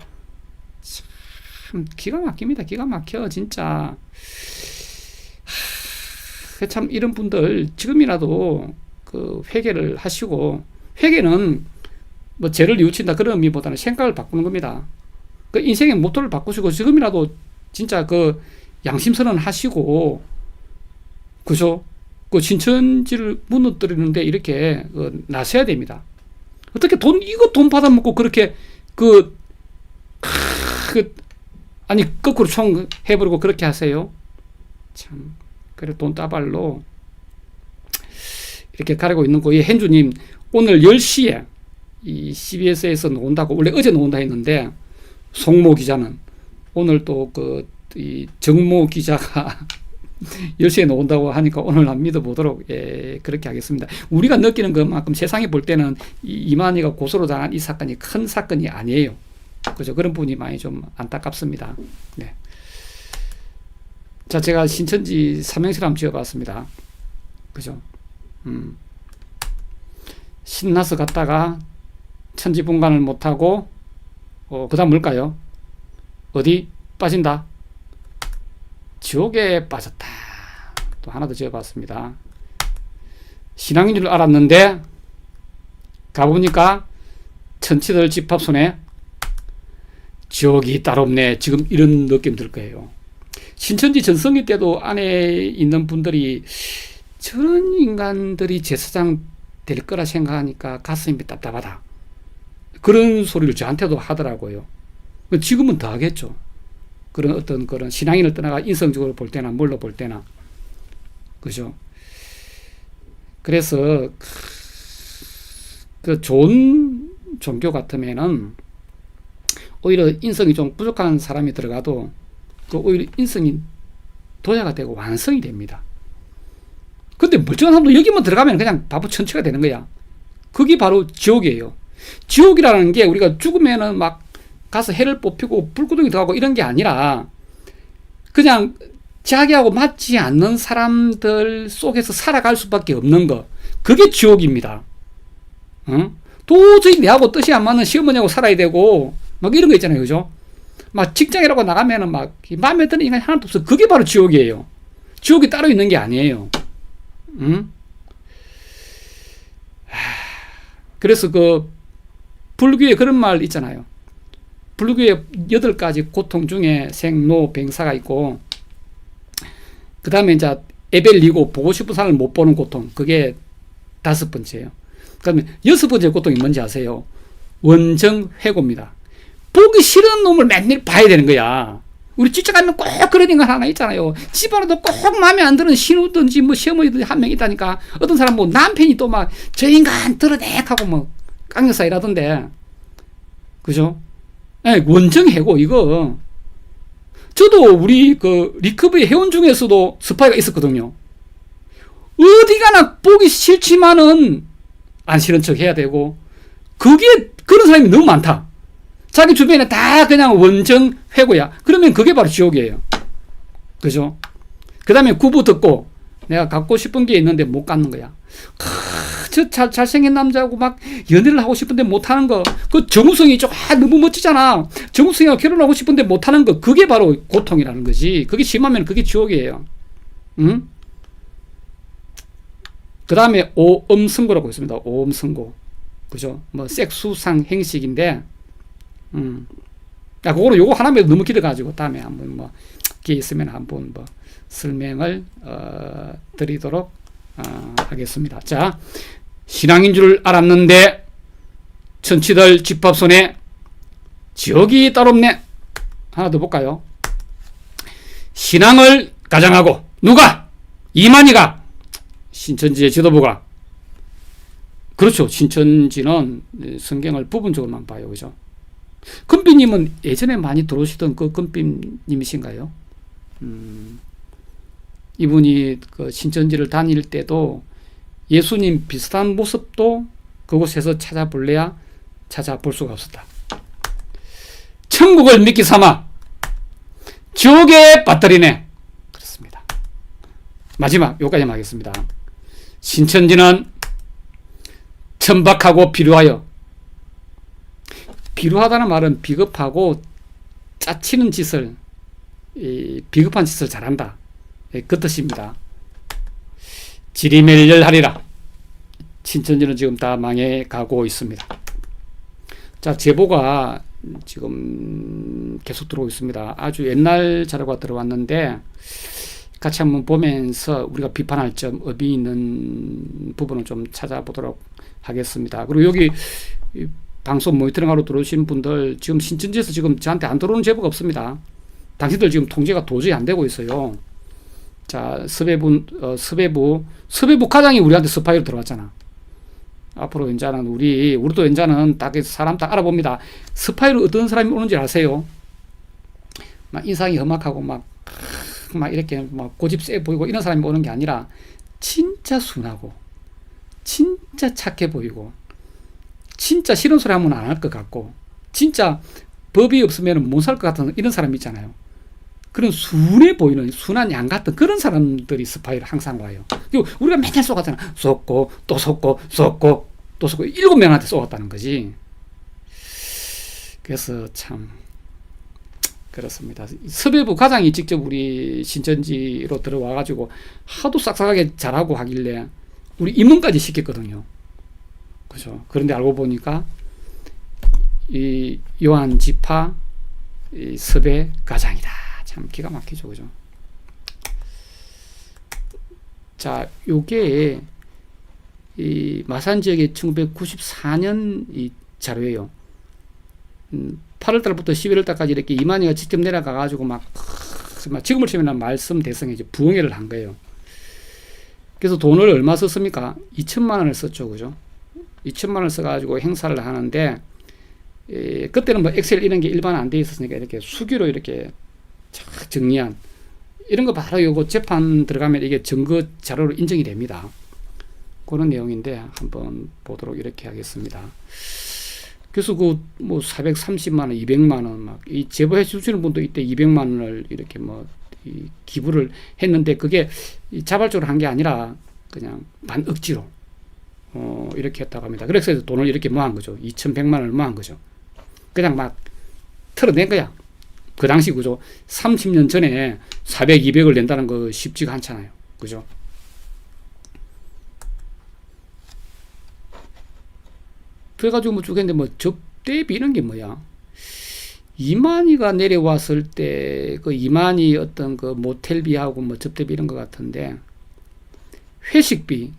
참 기가 막힙니다. 기가 막혀 진짜. 참 이런 분들 지금이라도 그 회개를 하시고, 회개는 뭐 죄를 뉘우친다 그런 의미보다는 생각을 바꾸는 겁니다. 그 인생의 모토를 바꾸시고 지금이라도 진짜 그 양심선언 하시고, 그죠? 그 신천지를 무너뜨리는데 이렇게 나서야 됩니다. 어떻게 이거 돈 받아먹고 그렇게 아니 거꾸로 총 해버리고 그렇게 하세요? 참. 그래 돈 따발로 이렇게 가리고 있는 거. 이 hen주님 오늘 10시에 이 CBS에서 나온다고, 원래 어제 나온다 했는데 송모 기자는 오늘 또 이 정모 기자가 10시에 나온다고 하니까 오늘 안 믿어보도록 그렇게 하겠습니다. 우리가 느끼는 것만큼 세상에 볼 때는 이만희가 고소로 당한 이 사건이 큰 사건이 아니에요. 그죠? 그런 부분이 많이 좀 안타깝습니다. 네. 자, 제가 신천지 삼행시를 한번 지어봤습니다. 그죠? 신나서 갔다가 천지분간을 못하고, 그 다음 뭘까요? 어디 빠진다? 지옥에 빠졌다. 또 하나 더 지어봤습니다. 신앙인 줄 알았는데 가보니까 천치들 집합손에 지옥이 따로 없네. 지금 이런 느낌 들 거예요. 신천지 전성기 때도 안에 있는 분들이 저런 인간들이 제사장 될 거라 생각하니까 가슴이 답답하다. 그런 소리를 저한테도 하더라고요. 지금은 더 하겠죠. 그런 어떤 그런 신앙인을 떠나가 인성적으로 볼 때나 뭘로 볼 때나. 그죠? 그래서 그 좋은 종교 같으면은 오히려 인성이 좀 부족한 사람이 들어가도 오히려 인성이 도야가 되고 완성이 됩니다. 근데 멀쩡한 사람도 여기만 들어가면 그냥 바보 천치가 되는 거야. 그게 바로 지옥이에요. 지옥이라는 게 우리가 죽으면은 막 가서 해를 뽑히고 불구덩이 들어가고 이런 게 아니라 그냥 자기하고 맞지 않는 사람들 속에서 살아갈 수밖에 없는 거. 그게 지옥입니다. 도저히 내하고 뜻이 안 맞는 시어머니하고 살아야 되고 막 이런 거 있잖아요. 그죠? 막 직장이라고 나가면은 막 마음에 드는 인간이 하나도 없어. 그게 바로 지옥이에요. 지옥이 따로 있는 게 아니에요. 그래서 불교에 그런 말 있잖아요. 불교에 8가지 고통 중에 생, 로, 병사가 있고, 그 다음에 이제 에벨리고 보고 싶은 사람을 못 보는 고통. 그게 5번째예요. 그 다음에 6번째 고통이 뭔지 아세요? 원정회고입니다. 보기 싫은 놈을 맨날 봐야 되는 거야. 우리 직장 가면 꼭 그런 인간 하나 있잖아요. 집안에도 꼭 마음에 안 드는 신우든지 뭐 시어머니든지 한 명 있다니까. 어떤 사람 뭐 남편이 또 막 저 인간 들어대하고 뭐 깡여사 이라던데. 그죠? 네, 원정해고 이거. 저도 우리 리커버리 회원 중에서도 스파이가 있었거든요. 어디 가나 보기 싫지만은 안 싫은 척 해야 되고, 그런 사람이 너무 많다. 자기 주변에 다 그냥 원정 회고야. 그러면 그게 바로 지옥이에요. 그죠? 그 다음에 구부 듣고 내가 갖고 싶은 게 있는데 못 갖는 거야. 저 잘생긴 남자하고 막 연애를 하고 싶은데 못하는 거. 그 정우성이 너무 멋지잖아. 정우성이랑 결혼하고 싶은데 못하는 거. 그게 바로 고통이라는 거지. 그게 심하면 그게 지옥이에요. 응? 그 다음에 오음승고라고 있습니다. 오음승고. 그죠? 뭐 색수상 행식인데, 그거는 요거 하나면 너무 길어가지고 다음에 한번 뭐 기회 있으면 한번 뭐 설명을 드리도록 하겠습니다. 자, 신앙인 줄 알았는데 천치들 집합손에 지옥이 따로 없네. 하나 더 볼까요? 신앙을 가장하고 누가? 이만희가, 신천지의 지도부가. 그렇죠. 신천지는 성경을 부분적으로만 봐요. 그죠? 금비님은 예전에 많이 들어오시던 그 금비님이신가요? 이분이 그 신천지를 다닐 때도 예수님 비슷한 모습도 그곳에서 찾아볼래야 찾아볼 수가 없었다. 천국을 미끼 삼아 지옥에 빠뜨리네. 그렇습니다. 마지막 여기까지 하겠습니다. 신천지는 천박하고 비루하여, 비루하다는 말은 비겁하고 짜치는 짓을, 비겁한 짓을 잘한다, 그 뜻입니다. 지리멸렬하리라. 신천지는 지금 다 망해가고 있습니다. 자, 제보가 지금 계속 들어오고 있습니다. 아주 옛날 자료가 들어왔는데 같이 한번 보면서 우리가 비판할 점, 업이 있는 부분을 좀 찾아보도록 하겠습니다. 그리고 여기 방송 모니터링하러 들어오신 분들, 지금 신천지에서 지금 저한테 안 들어오는 제보가 없습니다. 당신들 지금 통제가 도저히 안 되고 있어요. 자, 섭외부 과장이 우리한테 스파이로 들어왔잖아. 앞으로 이제는 우리도 이제는 딱 사람 딱 알아봅니다. 스파이로 어떤 사람이 오는지 아세요? 막 인상이 험악하고 막 이렇게 막 고집 세 보이고 이런 사람이 오는 게 아니라 진짜 순하고 진짜 착해 보이고 진짜 싫은 소리 하면 안 할 것 같고 진짜 법이 없으면 못 살 것 같은 이런 사람 있잖아요. 그런 순해 보이는 순한 양 같은 그런 사람들이 스파이를 항상 와요. 그리고 우리가 맨날 쏘았잖아. 쏘고 또 쏘고 쏘고 또 쏘고 7명한테 쏘았다는 거지. 그래서 참 그렇습니다. 섭외부 과장이 직접 우리 신천지로 들어와가지고 하도 싹싹하게 잘하고 하길래 우리 임원까지 시켰거든요. 그죠? 그런데 알고 보니까 이 요한 지파 이 섭외 과장이다. 참 기가 막히죠, 그죠? 자, 요게 이 마산 지역의 1994년 이 자료예요. 8월달부터 11월달까지 이렇게 이만희가 직접 내려가가지고 막 지금을 치면 말씀 대성에 이제 부흥회를 한 거예요. 그래서 돈을 얼마 썼습니까? 2천만 원을 썼죠, 그죠? 2천만 원을 써가지고 행사를 하는데, 그때는 뭐 엑셀 이런 게 일반 안 돼 있었으니까 이렇게 수기로 이렇게 정리한 이런 거 바로 요거 재판 들어가면 이게 증거 자료로 인정이 됩니다. 그런 내용인데 한번 보도록 이렇게 하겠습니다. 그래서 그 뭐 430만 원, 200만 원 막 이 제보해 주시는 분도 이때 200만 원을 이렇게 뭐 이 기부를 했는데 그게 자발적으로 한 게 아니라 그냥 반 억지로 이렇게 했다고 합니다. 그래서 돈을 이렇게 모은 거죠. 2,100만 원을 모은 거죠. 그냥 막 털어낸 거야. 그 당시 그죠. 30년 전에 400, 200을 낸다는 거 쉽지가 않잖아요. 그죠. 그래가지고 뭐 주겠는데 뭐 접대비 이런 게 뭐야. 이만희가 내려왔을 때 그 이만희 어떤 그 모텔비하고 뭐 접대비 이런 것 같은데 회식비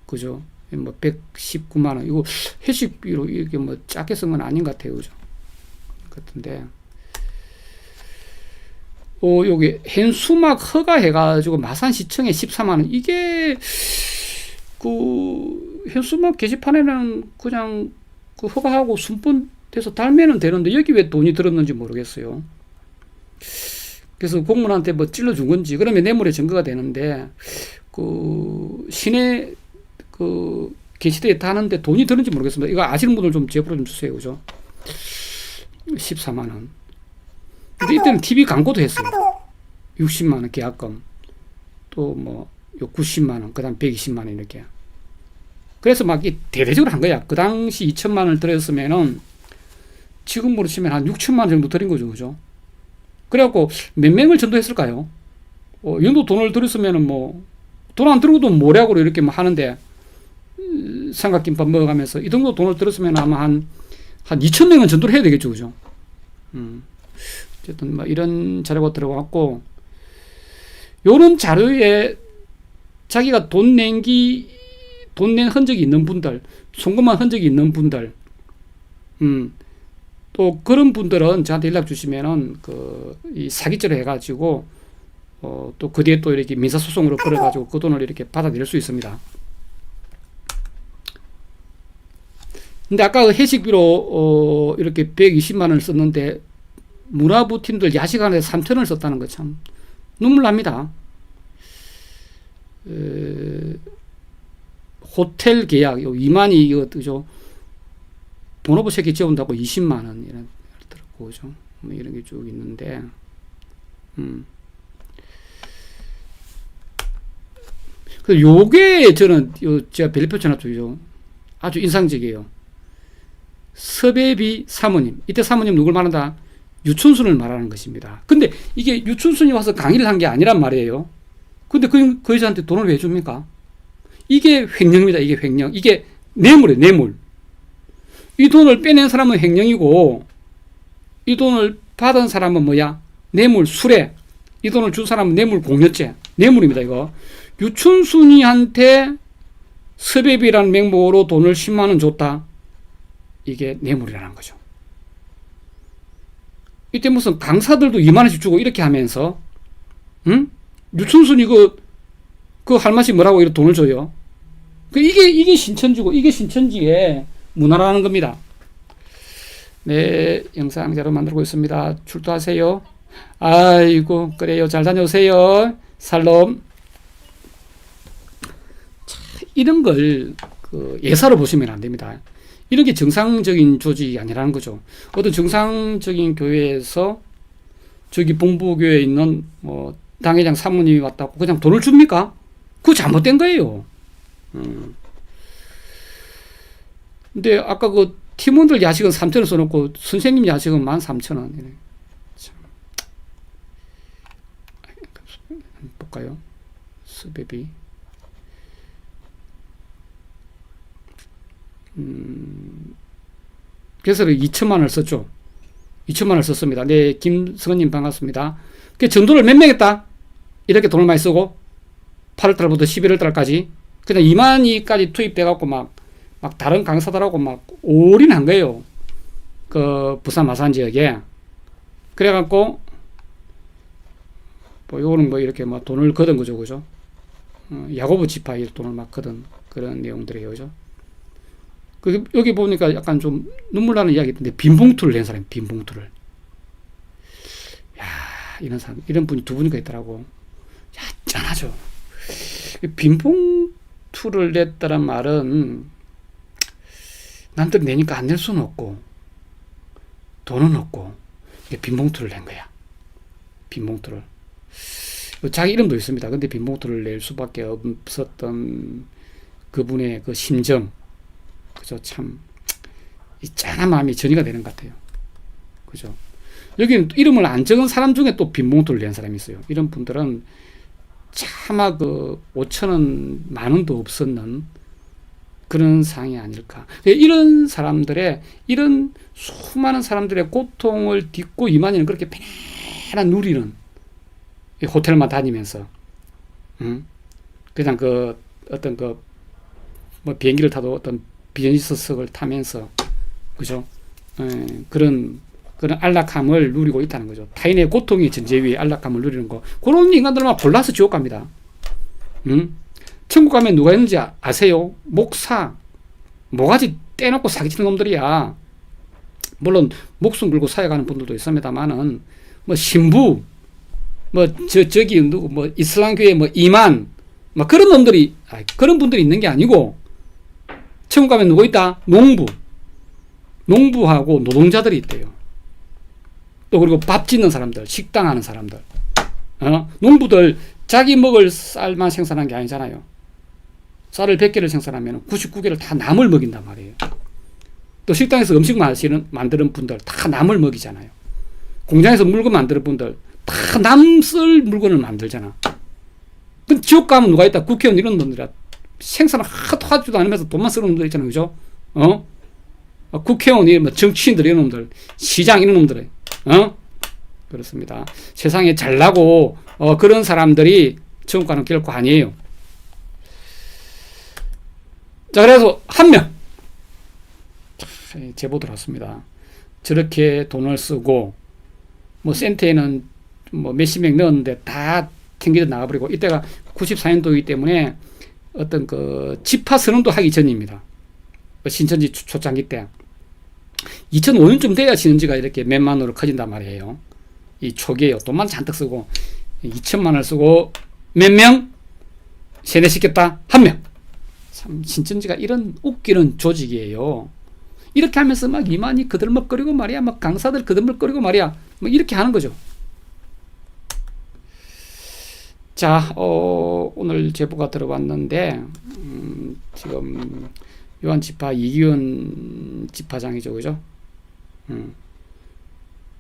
그죠. 뭐 119만 원 이거 회식비로 이게 뭐 작게 쓴 건 아닌 것 같아요. 그죠. 같은데 여기 현수막 허가해가지고 마산시청에 14만 원 이게 그 현수막 게시판에는 그냥 그 허가하고 순번돼서 달면은 되는데 여기 왜 돈이 들었는지 모르겠어요. 그래서 공무원한테 뭐 찔러준 건지 그러면 뇌물의 증거가 되는데 그 시내 그 게시대에 타는데 돈이 드는지 모르겠습니다. 이거 아시는 분들 좀 제보를 좀 주세요. 그죠? 14만 원. 근데 이때는 TV 광고도 했어요. 60만 원 계약금. 또 뭐 90만 원, 그다음 120만 원 이렇게. 그래서 막 대대적으로 한 거야. 그 당시 2천만 원을 들였으면은 지금으로 치면 한 6천만 원 정도 들인 거죠. 그죠? 그래갖고 몇 명을 전도했을까요? 이 정도 돈을 들였으면은 뭐 돈 안 들고도 모략으로 이렇게 뭐 하는데 삼각김밥 먹어가면서 이 정도 돈을 들었으면 아마 한 2,000명은 전도를 해야 되겠죠. 그죠? 어쨌든 뭐 이런 자료가 들어갔고 요런 자료에 자기가 돈 낸 흔적이 있는 분들, 송금한 흔적이 있는 분들, 또 그런 분들은 저한테 연락 주시면은 이 사기죄로 해가지고 또 그 뒤에 또 이렇게 민사소송으로 걸어가지고 그 돈을 이렇게 받아낼 수 있습니다. 근데 아까 그 회식비로 이렇게 120만 원을 썼는데 문화부 팀들 야식 하는데 3,000원을 썼다는 거 참 눈물 납니다. 호텔 계약, 요 2만이 이거 그죠? 본업부 새끼 지원다고 20만 원 이런 들었고 그죠? 뭐 이런 게 쭉 있는데, 그 요게 저는 제가 별표 쳐놨죠. 아주 인상적이에요. 섭외비 사모님. 이때 사모님 누굴 말한다? 유춘순을 말하는 것입니다. 근데 이게 유춘순이 와서 강의를 한 게 아니란 말이에요. 근데 그 여자한테 돈을 왜 줍니까? 이게 횡령입니다. 이게 횡령. 이게 뇌물이에요. 뇌물. 이 돈을 빼낸 사람은 횡령이고, 이 돈을 받은 사람은 뭐야? 뇌물, 수뢰. 이 돈을 준 사람은 뇌물 공여죄. 뇌물입니다. 이거. 유춘순이한테 섭외비라는 명목으로 돈을 10만 원 줬다. 이게 뇌물이라는 거죠. 이때 무슨 강사들도 2만 원씩 주고 이렇게 하면서, 유춘순이 그 할맛이 뭐라고 이렇게 돈을 줘요. 이게 신천지고, 이게 신천지의 문화라는 겁니다. 네, 영상 자료 만들고 있습니다. 출두하세요. 아이고, 그래요. 잘 다녀오세요. 살롬. 이런 걸 예사로 보시면 안 됩니다. 이런 게 정상적인 조직이 아니라는 거죠. 어떤 정상적인 교회에서 저기 본부교회에 있는 뭐 당회장 사모님이 왔다고 그냥 돈을 줍니까? 그거 잘못된 거예요. 근데 아까 그 팀원들 야식은 3,000원 써놓고 선생님 야식은 13,000원. 참. 볼까요? 수배비. 그래서 2천만 원을 썼죠. 2천만 원을 썼습니다. 네, 김성은님 반갑습니다. 그 전도를 몇 명 했다? 이렇게 돈을 많이 쓰고 8월달부터 11월달까지 그냥 2만이까지 투입돼갖고 막 다른 강사들하고 막 올인한 거예요. 그 부산 마산 지역에. 그래갖고 뭐 요거는 뭐 이렇게 뭐 돈을 거둔 거죠, 그죠? 야고보 지파에 돈을 막 거둔 그런 내용들이에요, 그죠? 여기 보니까 약간 좀 눈물 나는 이야기 있던데, 빈봉투를 낸 사람이 빈봉투를. 야, 이런 사람, 이런 분이 두 분이가 있더라고. 야, 짠하죠. 빈봉투를 냈다란 말은 남들 내니까 안 낼 수는 없고, 돈은 없고, 빈봉투를 낸 거야. 빈봉투를. 자기 이름도 있습니다. 근데 빈봉투를 낼 수밖에 없었던 그분의 그 심정. 그죠? 참, 이 짠한 마음이 전이가 되는 것 같아요. 그죠? 여기는 이름을 안 적은 사람 중에 또 빈봉투를 낸 사람이 있어요. 이런 분들은 차마 5,000원, 10,000원도 없었는 그런 상황이 아닐까. 이런 사람들의, 이런 수많은 사람들의 고통을 딛고 이만희는 그렇게 편안한 누리는 호텔만 다니면서, 그냥 뭐 비행기를 타도 어떤 비즈니스석을 타면서, 그죠? 그런 안락함을 누리고 있다는 거죠. 타인의 고통의 전제 위에 안락함을 누리는 거. 그런 인간들만 골라서 지옥 갑니다. 천국 가면 누가 있는지 아세요? 목사, 모가지 떼놓고 사기치는 놈들이야. 물론 목숨 걸고 사역하는 분들도 있습니다만은, 뭐 신부, 뭐 저기 누구 뭐 이슬람교회 뭐 이만, 뭐 그런 놈들이, 그런 분들이 있는 게 아니고, 천국 가면 누구 있다? 농부하고 노동자들이 있대요. 또 그리고 밥 짓는 사람들, 식당 하는 사람들. 농부들 자기 먹을 쌀만 생산한 게 아니잖아요. 쌀을 100개를 생산하면 99개를 다 남을 먹인단 말이에요. 또 식당에서 음식 만드는 분들 다 남을 먹이잖아요. 공장에서 물건 만드는 분들 다 남 쓸 물건을 만들잖아. 그럼 지옥 가면 누가 있다? 국회의원 이런 놈들이야. 생산을 하지도 않으면서 돈만 쓰는 놈들 있잖아요. 그죠? 국회의원, 뭐 정치인들 이런 놈들, 시장 이런 놈들, 그렇습니다. 세상에 잘나고, 그런 사람들이 지옥 가는 결코 아니에요. 자, 그래서 한 명. 제보 들어왔습니다. 저렇게 돈을 쓰고, 뭐 센터에는 뭐 몇십 명 넣었는데 다 튕겨져 나가버리고, 이때가 94년도이기 때문에 어떤 지파 선언도 하기 전입니다. 신천지 초창기 때. 2005년쯤 돼야 신천지가 이렇게 몇만으로 커진단 말이에요. 이 초기에요. 돈만 잔뜩 쓰고 2천만 원을 쓰고 몇 명? 세뇌시켰다 1명. 참 신천지가 이런 웃기는 조직이에요. 이렇게 하면서 막 이만희 그들먹거리고 말이야, 막 강사들 그들먹거리고 말이야, 뭐 이렇게 하는 거죠. 자, 오늘 제보가 들어왔는데 지금 요한지파 이기원 지파장이죠, 그죠?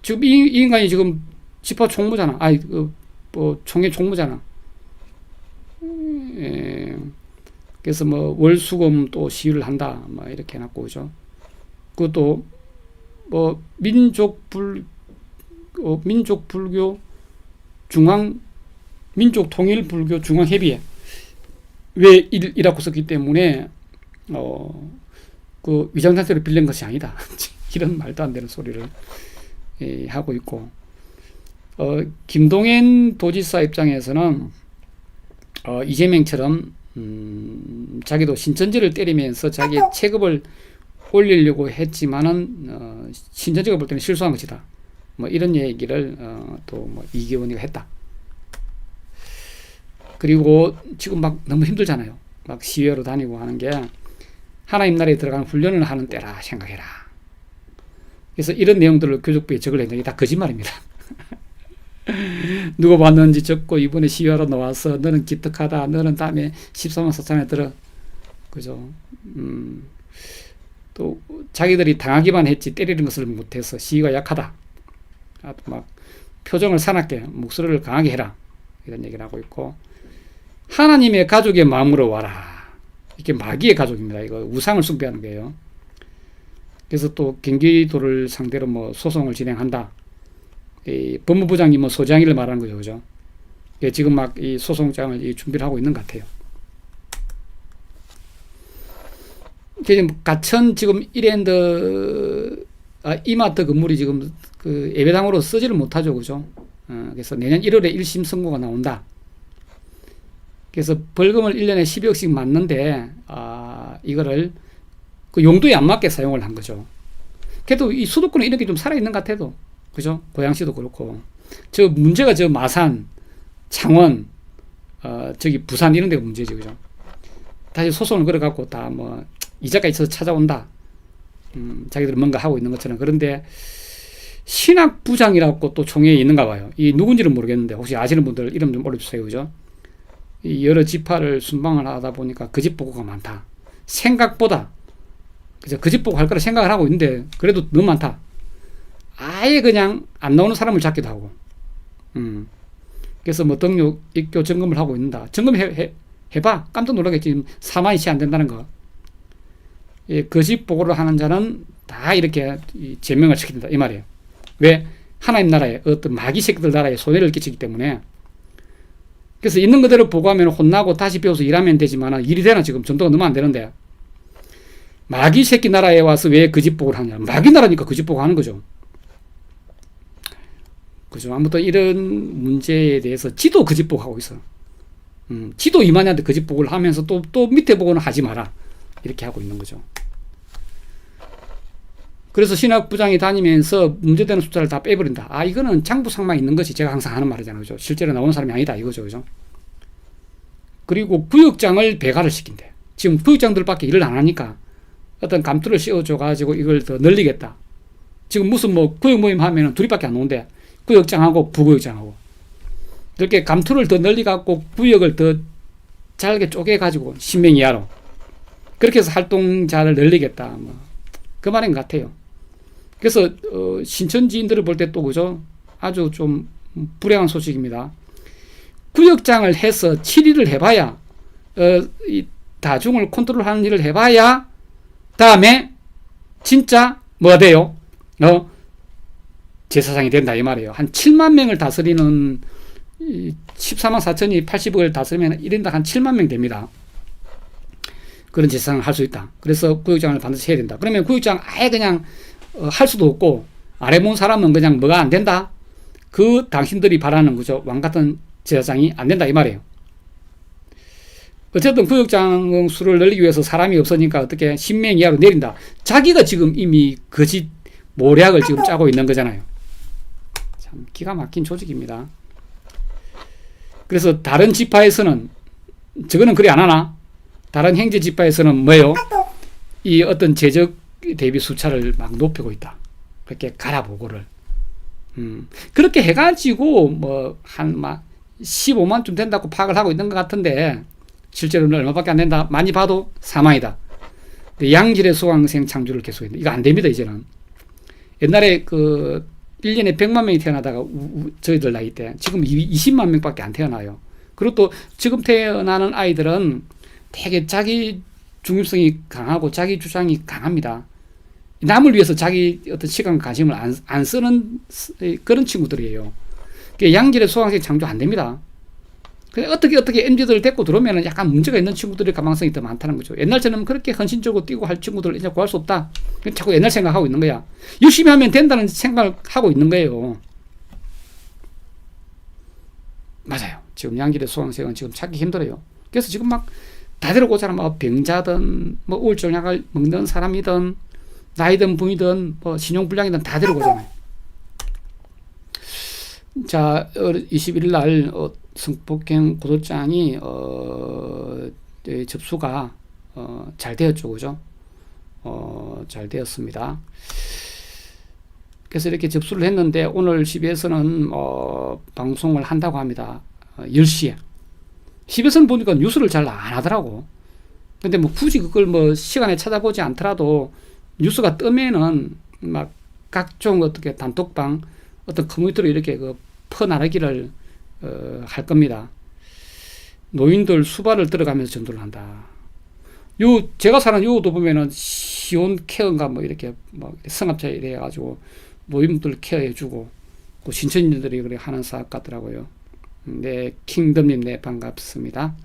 지금 이 인간이 지금 지파 총무잖아. 아니, 총회 총무잖아. 예. 그래서 뭐 월수금 또 시위를 한다, 뭐 이렇게 해놨고, 그죠? 그것도 뭐 민족불교 민족통일불교 중앙협의회 왜 이라고 썼기 때문에 그 위장단체로 빌린 것이 아니다. 이런 말도 안 되는 소리를 하고 있고, 김동연 도지사 입장에서는 이재명처럼 자기도 신천지를 때리면서 자기의 체급을 올리려고 했지만은 신천지가 볼 때는 실수한 것이다. 뭐 이런 얘기를 또 뭐 이기원이가 했다. 그리고 지금 막 너무 힘들잖아요. 막 시위하러 다니고 하는 게 하나님 나라에 들어가는 훈련을 하는 때라 생각해라. 그래서 이런 내용들을 교육부에 적을 했는데 다 거짓말입니다. 누가 봤는지 적고 이번에 시위하러 나와서 너는 기특하다. 너는 다음에 14만 사천에 들어. 그죠? 또 자기들이 당하기만 했지 때리는 것을 못해서 시위가 약하다. 막 표정을 사납게 목소리를 강하게 해라. 이런 얘기를 하고 있고, 하나님의 가족의 마음으로 와라. 이게 마귀의 가족입니다. 이거 우상을 숭배하는 거예요. 그래서 또 경기도를 상대로 뭐 소송을 진행한다. 이 법무부장이 뭐 소장이를 말하는 거죠, 그죠? 지금 막 이 소송장을 준비를 하고 있는 것 같아요. 지금 가천 지금 이마트 건물이 지금 그 예배당으로 쓰지를 못하죠, 그죠? 그래서 내년 1월에 1심 선고가 나온다. 그래서 벌금을 1년에 12억씩 맞는데, 이거를 그 용도에 안 맞게 사용을 한 거죠. 그래도 이 수도권은 이런 게 좀 살아있는 것 같아도, 그죠? 고양시도 그렇고. 저 문제가 저 마산, 창원, 저기 부산 이런 데가 문제지, 그죠? 다시 소송을 걸어갖고 다 뭐, 이자가 있어서 찾아온다. 자기들은 뭔가 하고 있는 것처럼. 그런데 신학부장이라고 또 총회에 있는가 봐요. 이 누군지는 모르겠는데, 혹시 아시는 분들 이름 좀 올려주세요, 그죠? 이 여러 지파를 순방을 하다 보니까 그 집 보고가 많다. 생각보다. 그죠? 그 집 보고 할 거라 생각을 하고 있는데, 그래도 너무 많다. 아예 그냥 안 나오는 사람을 잡기도 하고. 그래서 뭐 등록, 입교 점검을 하고 있는다. 해봐. 깜짝 놀라겠지. 4만원씩 안 된다는 거. 예, 그 집 보고를 하는 자는 다 이렇게 제명을 시킨다. 이 말이에요. 왜? 하나님 나라에, 어떤 마귀 새끼들 나라에 손해를 끼치기 때문에. 그래서 있는 그대로 보고하면 혼나고 다시 배워서 일하면 되지만 일이 되나 지금 전도가 너무 안 되는데. 마귀 새끼 나라에 와서 왜 그 집 보고를 하냐. 마귀 나라니까 그 집 보고 하는 거죠. 그죠. 아무튼 이런 문제에 대해서 지도 그 집 보고 하고 있어. 지도 이만희한테 그 집 보고를 하면서 또 밑에 보고는 하지 마라. 이렇게 하고 있는 거죠. 그래서 신학부장이 다니면서 문제되는 숫자를 다 빼버린다. 이거는 장부상만 있는 것이 제가 항상 하는 말이잖아요. 그죠? 실제로 나오는 사람이 아니다. 이거죠. 그죠? 그리고 구역장을 배가를 시킨대. 지금 구역장들밖에 일을 안 하니까 어떤 감투를 씌워줘가지고 이걸 더 늘리겠다. 지금 무슨 뭐 구역 모임 하면은 둘이밖에 안 오는데 구역장하고 부구역장하고 이렇게 감투를 더 늘리갖고 구역을 더 잘게 쪼개가지고 10명 이하로 그렇게 해서 활동자를 늘리겠다. 뭐 그 말인 것 같아요. 그래서 신천지인들을 볼 때 또 그죠? 아주 좀 불행한 소식입니다. 구역장을 해서 7일을 해봐야 이 다중을 컨트롤하는 일을 해봐야 다음에 진짜 뭐가 돼요? 제사장이 된다 이 말이에요. 한 7만 명을 다스리는 14만 4천이 80억을 다스리면 1인당 한 7만 명 됩니다. 그런 제사장을 할 수 있다. 그래서 구역장을 반드시 해야 된다. 그러면 구역장 아예 그냥 할 수도 없고 아래 본 사람은 그냥 뭐가 안 된다. 그 당신들이 바라는 거죠. 왕 같은 제사장이 안 된다 이 말이에요. 어쨌든 구역장 수를 늘리기 위해서 사람이 없으니까 어떻게 10명 이하로 내린다. 자기가 지금 이미 거짓 모략을 지금 짜고 있는 거잖아요. 참 기가 막힌 조직입니다. 그래서 다른 지파에서는 저거는 그리 안 하나? 다른 행제 지파에서는 뭐예요? 이 어떤 재적 대비 수차를 막 높이고 있다. 그렇게 갈아보고를. 그렇게 해가지고 뭐 한 막 15만쯤 된다고 파악을 하고 있는 것 같은데 실제로는 얼마밖에 안 된다. 많이 봐도 4만이다. 양질의 수강생 창조를 계속했는데 이거 안 됩니다. 이제는. 옛날에 그 1년에 100만 명이 태어나다가 저희들 나이 때 지금 20만 명밖에 안 태어나요. 그리고 또 지금 태어나는 아이들은 되게 자기 중립성이 강하고 자기 주장이 강합니다. 남을 위해서 자기 어떤 시간과 관심을 안 쓰는 그런 친구들이에요. 양질의 수강생 창조 안 됩니다. 어떻게 MZ들을 데리고 들어오면 약간 문제가 있는 친구들의 가망성이 더 많다는 거죠. 옛날처럼 그렇게 헌신적으로 뛰고 할 친구들을 이제 구할 수 없다. 자꾸 옛날 생각하고 있는 거야. 열심히 하면 된다는 생각을 하고 있는 거예요. 맞아요. 지금 양질의 수강생은 지금 찾기 힘들어요. 그래서 지금 막 다 데려오잖아. 뭐 병자든 뭐 우울증 약을 먹는 사람이든 나이든 부이든 뭐 신용불량이든 다 데려오잖아요. 자, 21일 날 성폭행 고소장이 접수가 잘 되었죠, 그죠? 잘 되었습니다. 그래서 이렇게 접수를 했는데 오늘 CBS는 방송을 한다고 합니다. 10시에. CBS는 보니까 뉴스를 잘 안 하더라고. 근데 뭐 굳이 그걸 뭐 시간에 찾아보지 않더라도 뉴스가 뜨면은 막 각종 어떻게 단톡방 어떤 커뮤니티로 이렇게 그 퍼나르기를 할 겁니다. 노인들 수발을 들어가면서 전도를 한다. 제가 사는 요도 보면은 시온 케어인가 뭐 이렇게 뭐 성합차 이래 가지고 노인들 케어해주고 그 신천지들이 그래 하는 사업 같더라고요. 네, 킹덤님, 네, 반갑습니다.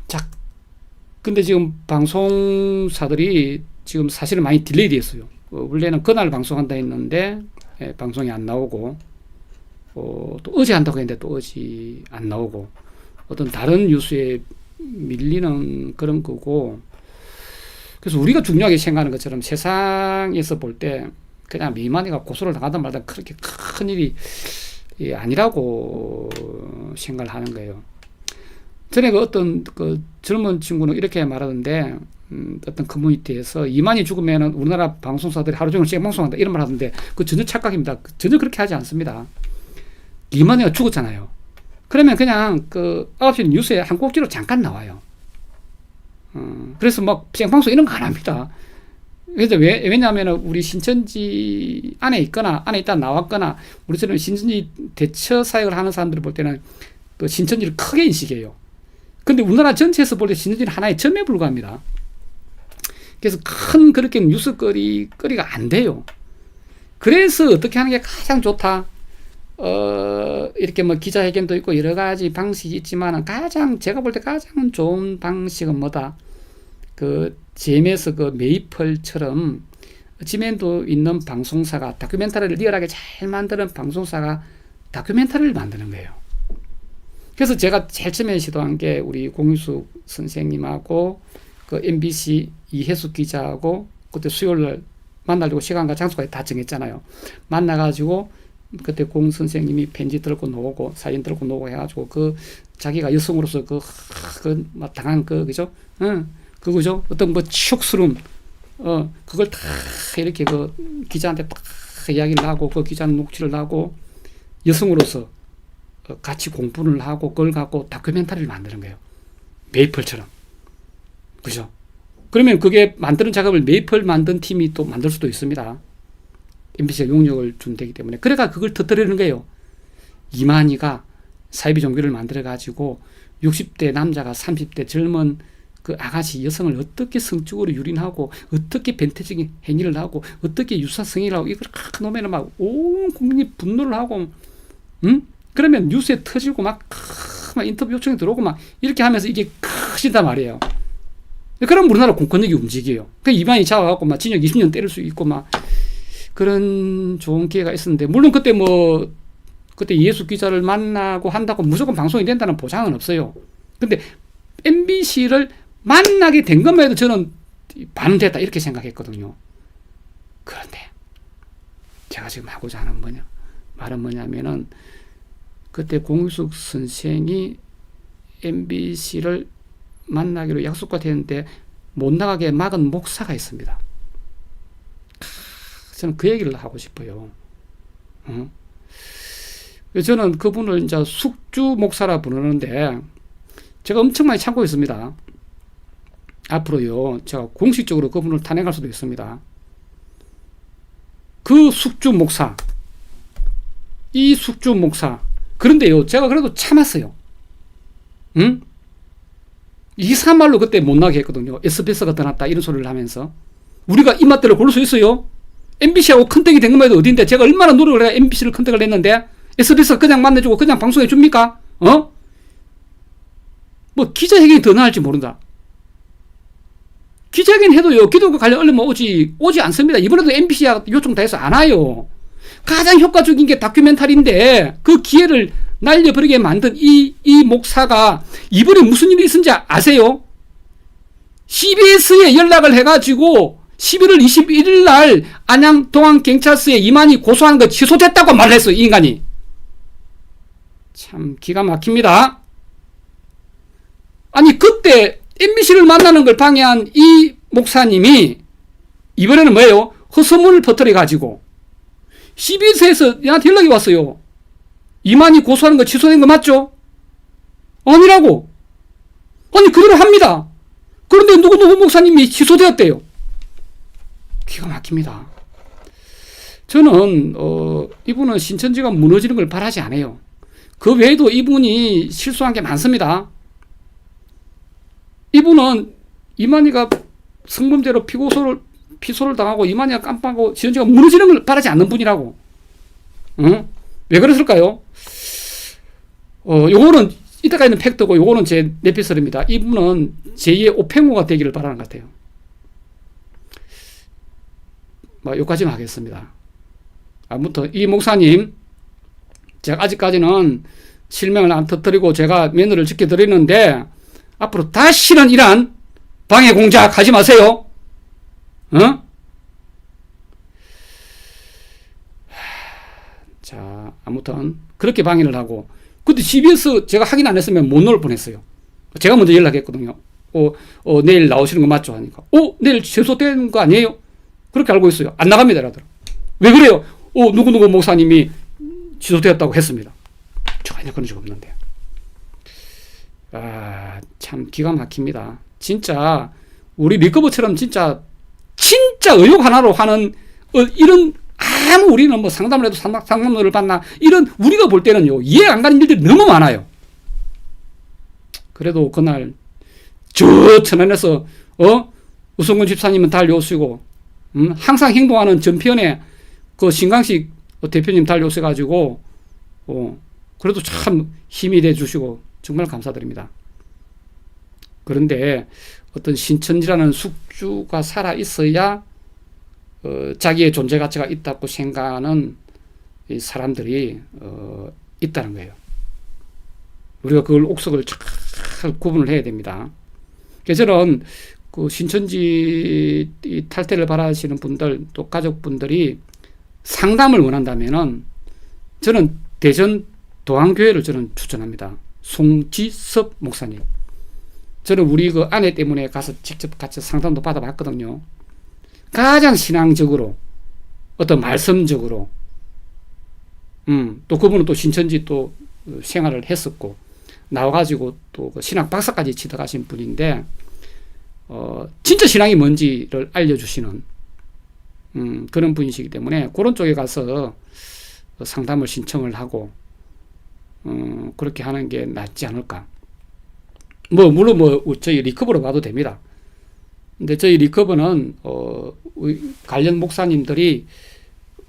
자, 근데 지금 방송사들이 지금 사실은 많이 딜레이 됐어요. 원래는 그날 방송한다 했는데 방송이 안 나오고 또 어제 한다고 했는데 또 어제 안 나오고 어떤 다른 뉴스에 밀리는 그런 거고. 그래서 우리가 중요하게 생각하는 것처럼 세상에서 볼 때 그냥 미만이가 고소를 당하든 말든 그렇게 큰 일이 아니라고 생각을 하는 거예요. 전에 그 어떤 그 젊은 친구는 이렇게 말하던데 어떤 커뮤니티에서 이만희 죽으면은 우리나라 방송사들이 하루 종일 생방송한다 이런 말 하던데 그 전혀 착각입니다. 전혀 그렇게 하지 않습니다. 이만희가 죽었잖아요. 그러면 그냥 그 9시 뉴스에 한 꼭지로 잠깐 나와요. 그래서 막 생방송 이런 거 안 합니다. 그래서 왜냐하면 우리 신천지 안에 있거나 안에 있다 나왔거나 우리처럼 신천지 대처 사역을 하는 사람들을 볼 때는 그 신천지를 크게 인식해요. 근데 우리나라 전체에서 볼 때 신천지는 하나의 점에 불과합니다. 그래서 큰 그렇게 뉴스거리가 안 돼요. 그래서 어떻게 하는 게 가장 좋다. 이렇게 뭐 기자회견도 있고 여러 가지 방식이 있지만 제가 볼 때 가장 좋은 방식은 뭐다. 그 GM에서 그 메이플처럼 지면도 있는 방송사가 다큐멘터리를 리얼하게 잘 만드는 방송사가 다큐멘터리를 만드는 거예요. 그래서 제가 제일 처음에 시도한 게 우리 공유숙 선생님하고 그 MBC 이혜숙 기자하고 그때 수요일날 만나려고 시간과 장소까지 다 정했잖아요. 만나가지고 그때 공 선생님이 편지 들고 놓고 사진 들고 놓고 해가지고 그 자기가 여성으로서 막 당한 그죠? 그거죠? 어떤 뭐 치욕스러움 그걸 다 이렇게 그 기자한테 딱 이야기를 하고 그 기자는 녹취를 하고 여성으로서 같이 공부를 하고 그걸 갖고 다큐멘터리를 만드는 거예요. 메이플처럼. 그죠? 그러면 그게 만드는 작업을 메이플 만든 팀이 또 만들 수도 있습니다. MBC가 용역을 준다기 때문에. 그래가 그걸 터뜨리는 거예요. 이만희가 사이비 종교를 만들어가지고 60대 남자가 30대 젊은 그 아가씨 여성을 어떻게 성적으로 유린하고 어떻게 변태적인 행위를 하고 어떻게 유사 성행위를 하고 이걸 놓으면 막 온 국민이 분노를 하고 그러면 뉴스에 터지고 막 인터뷰 요청이 들어오고 막 이렇게 하면서 이게 커진단 말이에요. 그럼 우리나라 공권력이 움직여요. 그 이만희 잡아갖고 막 징역 20년 때릴 수 있고 막 그런 좋은 기회가 있었는데 물론 그때 이혜숙 기자를 만나고 한다고 무조건 방송이 된다는 보장은 없어요. 근데 MBC를 만나게 된 것만 해도 저는 반응됐다 이렇게 생각했거든요. 그런데 제가 지금 하고자 하는 말은 뭐냐면은 그때 공유숙 선생이 MBC를 만나기로 약속과 되는데 못 나가게 막은 목사가 있습니다. 저는 그 얘기를 하고 싶어요. 저는 그분을 이제 숙주 목사라 부르는데 제가 엄청 많이 참고했습니다. 앞으로요, 제가 공식적으로 그분을 탄핵할 수도 있습니다. 그 숙주 목사, 이 숙주 목사. 그런데요, 제가 그래도 참았어요. 응? 이사말로 그때 못 나게 했거든요. SBS가 더 낫다 이런 소리를 하면서. 우리가 입맛대로 고를 수 있어요? MBC하고 컨택이 된 것만 해도 어딘데, 제가 얼마나 노력을 해야 MBC를 컨택을 했는데 SBS가 그냥 만나주고 그냥 방송해 줍니까? 뭐 기자회견이 더 나을지 모른다. 기자회견 해도요, 기독교 관련 언론 오지 않습니다. 이번에도 MBC가 요청 다 해서 안 와요. 가장 효과적인 게 다큐멘터리인데 그 기회를 날려버리게 만든 이 목사가 이번에 무슨 일이 있은지 아세요? CBS에 연락을 해가지고 11월 21일 날 안양동안경찰서에 이만희 고소하는 거 취소됐다고 말을 했어요. 이 인간이. 참 기가 막힙니다. 아니 그때 MBC를 만나는 걸 방해한 이 목사님이 이번에는 뭐예요? 허소문을 퍼뜨려가지고 CBS에서 나한테 연락이 왔어요. 이만희 고소하는 거 취소된 거 맞죠? 아니라고. 아니 그대로 합니다. 그런데 누구 목사님이 취소되었대요. 기가 막힙니다. 저는 이분은 신천지가 무너지는 걸 바라지 않아요. 그 외에도 이분이 실수한 게 많습니다. 이분은 이만희가 성범죄로 피소를 당하고 이만희가 깜빡하고 신천지가 무너지는 걸 바라지 않는 분이라고. 응? 왜 그랬을까요? 요거는 이때까지는 팩트고 요거는 제 내피설입니다. 이분은 제2의 오팽호가 되기를 바라는 것 같아요. 여기까지만 하겠습니다. 아무튼 이 목사님, 제가 아직까지는 실명을 안 터뜨리고 제가 면허를 지켜드리는데 앞으로 다시는 이러한 방해 공작 하지 마세요. 자, 아무튼 그렇게 방해를 하고, 근데 CBS 제가 확인 안 했으면 못 넣을 뻔했어요. 제가 먼저 연락했거든요. 내일 나오시는 거 맞죠? 하니까 내일 취소된 거 아니에요? 그렇게 알고 있어요. 안 나갑니다. 라더라. 왜 그래요? 누구누구 목사님이 취소되었다고 했습니다. 전혀 그런 적 없는데. 참 기가 막힙니다. 진짜 우리 리커버처럼 진짜 의혹 하나로 하는 이런, 아무 우리는 뭐 상담을 해도 상담료를 받나, 이런 우리가 볼 때는요 이해 안 가는 일들이 너무 많아요. 그래도 그날 저 천안에서 우성근 집사님은 달려오시고, 항상 행동하는 전편에 그 신강식 대표님 달려오셔가지고 그래도 참 힘이 돼 주시고 정말 감사드립니다. 그런데 어떤 신천지라는 숙주가 살아 있어야 자기의 존재 가치가 있다고 생각하는 이 사람들이 있다는 거예요. 우리가 그걸 옥석을 잘 구분을 해야 됩니다. 그래서 저는 그 신천지 탈퇴를 바라시는 분들, 또 가족분들이 상담을 원한다면은 저는 대전 도안교회를 저는 추천합니다. 송지섭 목사님. 저는 우리 그 아내 때문에 가서 직접 같이 상담도 받아봤거든요. 가장 신앙적으로, 어떤 말씀적으로, 또 그분은 또 신천지 또 생활을 했었고, 나와가지고 또 그 신학 박사까지 취득하신 분인데, 진짜 신앙이 뭔지를 알려주시는, 그런 분이시기 때문에 그런 쪽에 가서 상담을 신청을 하고, 그렇게 하는 게 낫지 않을까. 물론 저희 리커버로 봐도 됩니다. 근데 저희 리커버는, 관련 목사님들이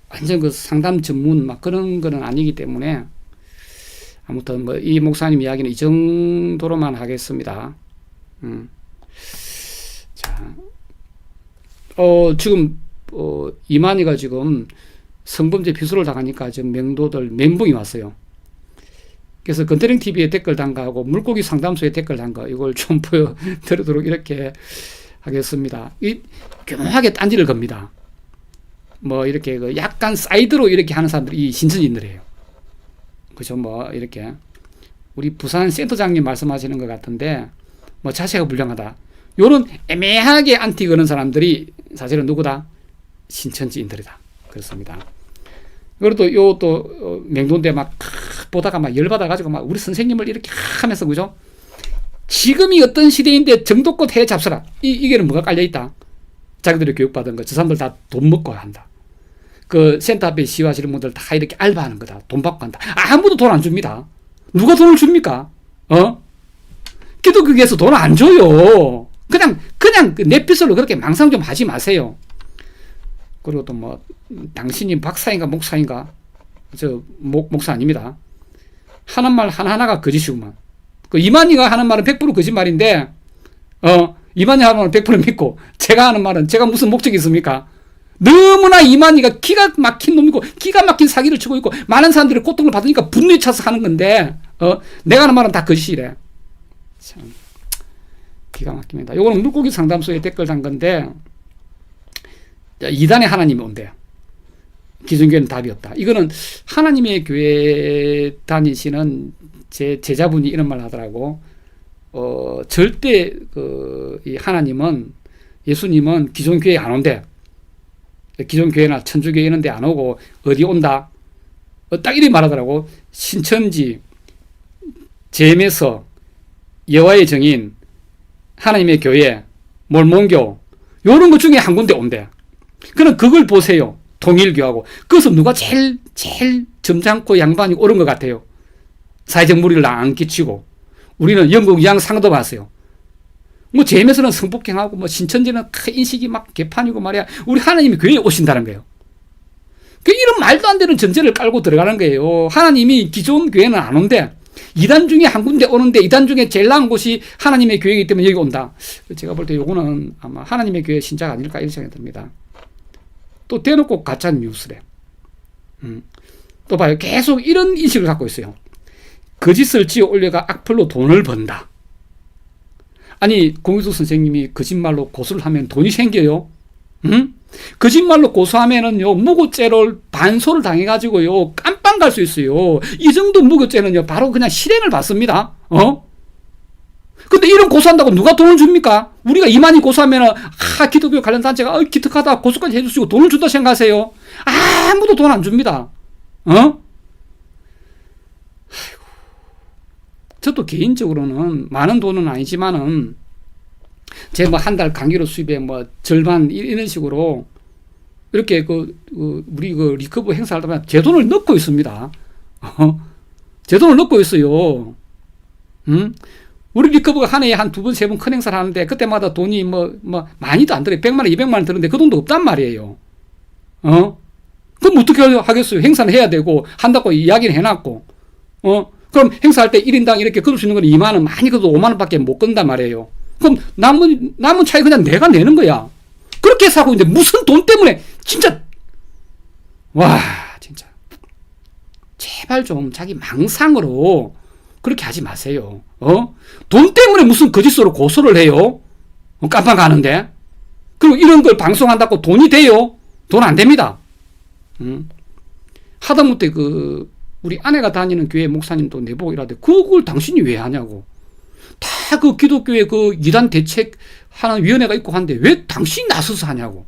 완전 그 상담 전문 그런 거는 아니기 때문에, 아무튼 이 목사님 이야기는 이 정도로만 하겠습니다. 자, 지금, 이만희가 지금 성범죄 피소를 당하니까 지금 명도들 멘붕이 왔어요. 그래서 건태령 TV에 댓글 단가하고 물고기 상담소에 댓글 단가 이걸 좀 보여드리도록 이렇게 하겠습니다. 교묘하게 딴지를 겁니다. 이렇게 그 약간 사이드로 이렇게 하는 사람들이 이 신천지인들이에요. 그죠? 이렇게 우리 부산 센터장님 말씀하시는 것 같은데, 뭐 자세가 불량하다. 요런 애매하게 안티 거는 사람들이 사실은 누구다? 신천지인들이다. 그렇습니다. 그리고 또 맹도인데 막 보다가 막 열받아가지고 막 우리 선생님을 이렇게 하면서, 그죠? 지금이 어떤 시대인데 정도껏 해 잡수라. 이게는 뭐가 깔려있다? 자기들이 교육받은 거, 저 사람들 다 돈 먹고 한다. 그 센터 앞에 시위하시는 분들 다 이렇게 알바하는 거다. 돈 받고 한다. 아무도 돈 안 줍니다. 누가 돈을 줍니까? 기독교에서 돈 안 줘요. 그냥 그 내피셜로 그렇게 망상 좀 하지 마세요. 그리고 또 뭐 당신이 박사인가 목사인가? 저 목사 아닙니다. 하는 말 하나하나가 거짓이구만. 그 이만희가 하는 말은 100% 거짓말인데, 이만희 하는 말은 100% 믿고, 제가 하는 말은 제가 무슨 목적이 있습니까? 너무나 이만희가 기가 막힌 놈이고 기가 막힌 사기를 치고 있고 많은 사람들이 고통을 받으니까 분노에 차서 하는 건데, 내가 하는 말은 다 거짓이래. 참 기가 막힙니다. 요거는 물고기 상담소에 댓글 단 건데, 이단의 하나님이 온대요. 기존교회는 답이 없다. 이거는 하나님의 교회 다니시는 제 제자분이 이런 말 하더라고. 절대 이 하나님은, 예수님은 기존 교회에 안 온대. 기존 교회나 천주교회 이런 데 안 오고 어디 온다? 딱 이렇게 말하더라고. 신천지, 제메서, 여호와의 증인, 하나님의 교회, 몰몬교, 요런 것 중에 한 군데 온대. 그럼 그걸 보세요. 통일교하고. 그래서 누가 제일 점잖고 양반이 옳은 것 같아요. 사회적 무리를 안 끼치고. 우리는 영국 양상도 봤어요. 뭐 제임에서는 성폭행하고, 뭐 신천지는 인식이 막 개판이고 말이야. 우리 하나님이 교회에 오신다는 거예요. 이런 말도 안 되는 전제를 깔고 들어가는 거예요. 하나님이 기존 교회는 안 온대. 이단 중에 한 군데 오는데, 이단 중에 제일 나은 곳이 하나님의 교회이기 때문에 여기 온다. 제가 볼 때 요거는 아마 하나님의 교회 신자가 아닐까 이런 생각이 듭니다. 또 대놓고 가짜 뉴스래. 또 봐요. 계속 이런 인식을 갖고 있어요. 거짓을 지어 올려가 악플로 돈을 번다. 아니, 공유수 선생님이 거짓말로 고소를 하면 돈이 생겨요? 거짓말로 고소하면은요, 무고죄를 반소를 당해가지고요, 깜빵 갈 수 있어요. 이 정도 무고죄는요, 바로 그냥 실행을 받습니다. 근데 이런 고소한다고 누가 돈을 줍니까? 우리가 이만희 고소하면은, 기독교 관련 단체가, 기특하다, 고소까지 해주시고 돈을 준다 생각하세요? 아무도 돈 안 줍니다. 저도 개인적으로는 많은 돈은 아니지만은, 제 뭐 한 달 강의로 수입에 뭐 절반 이런 식으로 이렇게 우리 리커버 행사할 때마다 제 돈을 넣고 있습니다. 제 돈을 넣고 있어요. 우리 리커버가 한 해에 한 2번, 3번 큰 행사를 하는데 그때마다 돈이 뭐 많이도 안 들어요. 100만 원, 200만 원 들었는데 그 돈도 없단 말이에요. 그럼 어떻게 하겠어요? 행사는 해야 되고 한다고 이야기를 해놨고. 그럼 행사할 때 1인당 이렇게 끊을 수 있는 건 2만 원, 많이 끊어도 5만 원밖에 못 끊는단 말이에요. 그럼 남은 차이 그냥 내가 내는 거야. 그렇게 해서 하고 있는데 무슨 돈 때문에 진짜, 와, 진짜 제발 좀 자기 망상으로 그렇게 하지 마세요. 돈 때문에 무슨 거짓으로 고소를 해요? 깜빵 가는데. 그리고 이런 걸 방송한다고 돈이 돼요? 돈 안 됩니다. 하다못해 우리 아내가 다니는 교회 목사님도 내보고 이러는데 그걸 당신이 왜 하냐고. 다 그 기독교의 이단 대책하는 위원회가 있고 한데 왜 당신이 나서서 하냐고.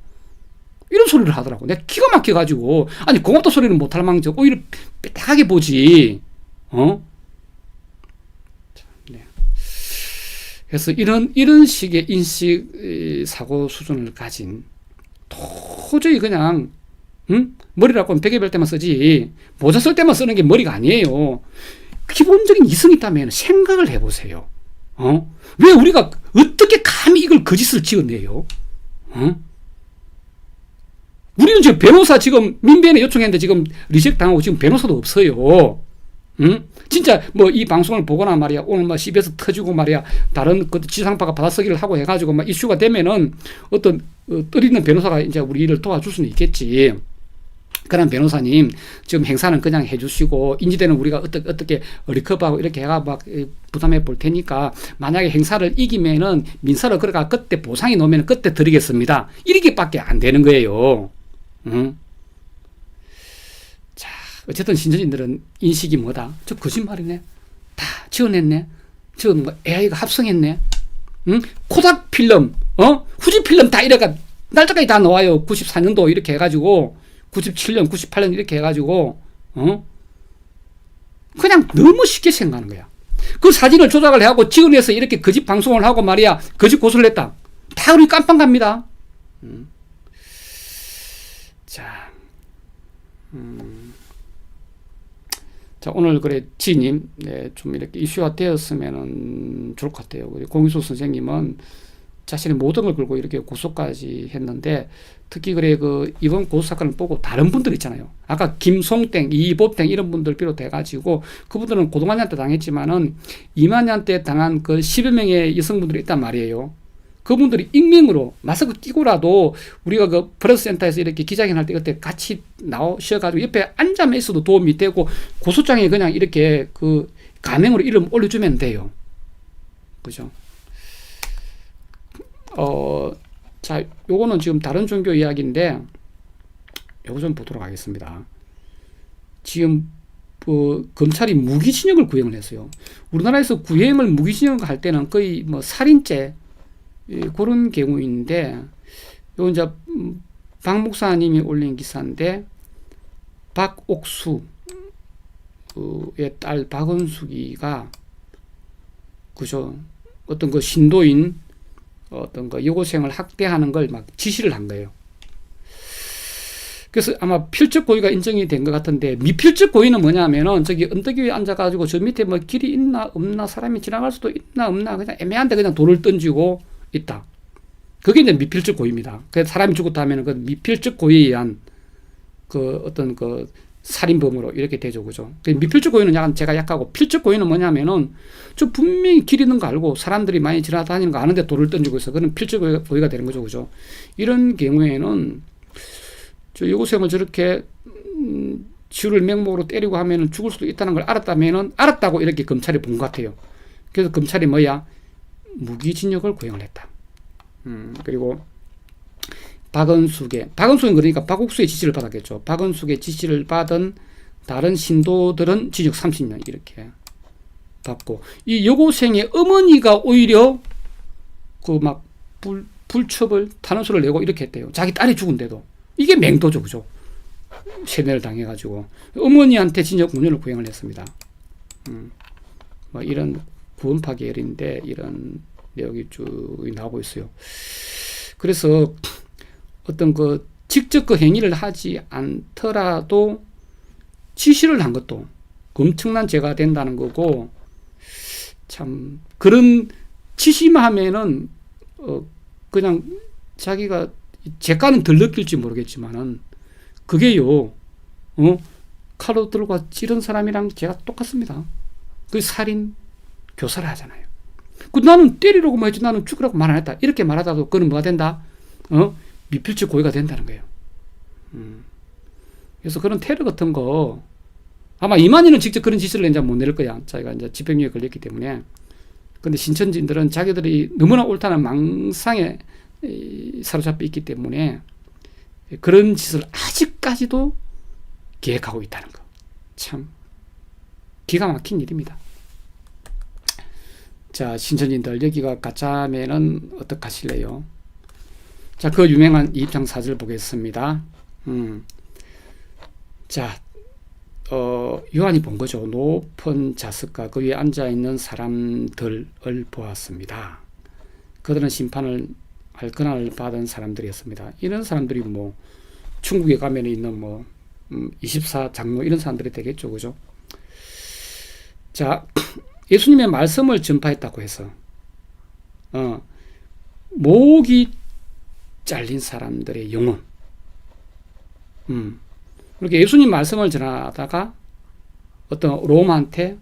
이런 소리를 하더라고. 내가 기가 막혀가지고, 아니, 고맙다 소리는 못할 망정 오히려 빽빽하게 보지. 네. 그래서 이런 식의 인식, 사고 수준을 가진, 도저히 그냥, 머리라고 베개 벨 때만 쓰지, 모자 쓸 때만 쓰는 게 머리가 아니에요. 기본적인 이성이 있다면 생각을 해보세요. 왜 우리가 어떻게 감히 이걸 거짓을 지어내요? 우리는 지금 변호사 지금 민변에 요청했는데 지금 리젝트 당하고 지금 변호사도 없어요. 진짜 뭐 이 방송을 보거나 말이야, 오늘 막 CBS 터지고 말이야, 다른 지상파가 받아쓰기를 하고 해가지고 막 이슈가 되면은 어떤 뜰 있는 변호사가 이제 우리를 도와줄 수는 있겠지. 그런 변호사님 지금 행사는 그냥 해주시고 인지되는 우리가 어떻게 리커버하고 이렇게 해가 막 부담해 볼 테니까 만약에 행사를 이기면은 민사로 그래가 그때 보상이 나오면 그때 드리겠습니다. 이렇게밖에 안 되는 거예요. 자, 어쨌든 신천지인들은 인식이 뭐다? 저 거짓말이네. 다 지어냈네. 지금 뭐 AI가 합성했네. 응? 코닥 필름, 후지 필름 다 이래가 날짜까지 다 나와요. 94년도 이렇게 해가지고 97년, 98년 이렇게 해가지고 그냥 너무 쉽게 생각하는 거야. 그 사진을 조작을 해하고 찍어내서 이렇게 거짓 방송을 하고 말이야. 거짓 고소를 했다. 다 우리 깜빵 갑니다. 자, 자, 오늘 그래 지님, 네, 좀 이렇게 이슈화 되었으면 좋을 것 같아요. 공인수 선생님은 자신의 모든 걸 걸고 이렇게 고소까지 했는데, 특히 그래 이번 고소 사건을 보고 다른 분들 있잖아요. 아까 김송땡, 이보땡 이런 분들 비롯해가지고 그분들은 고동환한테 당했지만은 이만희한테 당한 그 10여 명의 여성분들이 있단 말이에요. 그분들이 익명으로 마스크 끼고라도 우리가 그 프레스센터에서 이렇게 기자회견 할 때 그때 같이 나오셔가지고 옆에 앉아만 있어도 도움이 되고 고소장에 그냥 이렇게 그 가명으로 이름 올려주면 돼요. 그죠? 자, 요거는 지금 다른 종교 이야기인데 요거 좀 보도록 하겠습니다. 지금 검찰이 무기징역을 구형을 했어요. 우리나라에서 구형을 무기징역을 할 때는 거의 뭐 살인죄 그런 경우인데, 요 이제 박 목사님이 올린 기사인데, 박옥수의 딸 박은숙이가 그죠, 어떤 그 신도인 어떤 그 여고생을 학대하는 걸 막 지시를 한 거예요. 그래서 아마 필적 고의가 인정이 된 것 같은데, 미필적 고의는 뭐냐면은 저기 언덕 위에 앉아가지고 저 밑에 뭐 길이 있나 없나, 사람이 지나갈 수도 있나 없나, 그냥 애매한데 그냥 돌을 던지고 있다. 그게 이제 미필적 고의입니다. 그래서 사람이 죽었다 하면 그 미필적 고의에 의한 그 어떤 그 살인범으로 이렇게 되죠. 그죠? 미필적 고의는 약간 제가 약하고, 필적 고의는 뭐냐면은 저 분명히 길 있는 거 알고 사람들이 많이 지나다니는 거 아는데 돌을 던지고 있어. 그건 필적 고의가 되는 거죠. 그죠? 이런 경우에는 저 여고생을 저렇게 치유를 맹목으로 때리고 하면은 죽을 수도 있다는 걸 알았다면은, 알았다고 이렇게 검찰이 본 것 같아요. 그래서 검찰이 뭐야? 무기징역을 구형을 했다. 그리고 박은숙은 그러니까 박옥수의 지시를 받았겠죠. 박은숙의 지시를 받은 다른 신도들은 징역 30년 이렇게 받고, 이 여고생의 어머니가 오히려 그 막 불첩을 탄원서를 내고 이렇게 했대요. 자기 딸이 죽은데도. 이게 맹도죠. 그죠? 세뇌를 당해가지고 어머니한테 징역 5년을 구형을 했습니다. 뭐 이런 구원파 계열인데 이런 내용이 쭉 나오고 있어요. 그래서 어떤 그 직접 그 행위를 하지 않더라도 지시를 한 것도 엄청난 죄가 된다는 거고, 참 그런 지시만 하면은 그냥 자기가 죄가는 덜 느낄지 모르겠지만은 그게요, 칼로 들고 찌른 사람이랑 죄가 똑같습니다. 그 살인 교사를 하잖아요. 그 나는 때리라고 말했지 나는 죽으라고 말 안 했다 이렇게 말하다도 그는 뭐가 된다? 미필적 고의가 된다는 거예요. 그래서 그런 테러 같은 거 아마 이만희는 직접 그런 지시를 이제 못 내릴 거야. 자기가 이제 집행유예에 걸렸기 때문에. 근데 신천지인들은 자기들이 너무나 옳다는 망상에 사로잡혀 있기 때문에 그런 짓을 아직까지도 계획하고 있다는 거. 참 기가 막힌 일입니다. 자, 신천지인들 여기가 가짜면은 어떡하실래요? 자, 그 유명한 이입장 사절 보겠습니다. 자, 요한이 본 거죠. 높은 좌석과 그 위에 앉아있는 사람들을 보았습니다. 그들은 심판을 할 권한을 받은 사람들이었습니다. 이런 사람들이 뭐 중국에 가면 있는 뭐 24장로 이런 사람들이 되겠죠. 그죠? 자, 예수님의 말씀을 전파했다고 해서 목이 잘린 사람들의 영혼, 그렇게 예수님 말씀을 전하다가 어떤 로마한테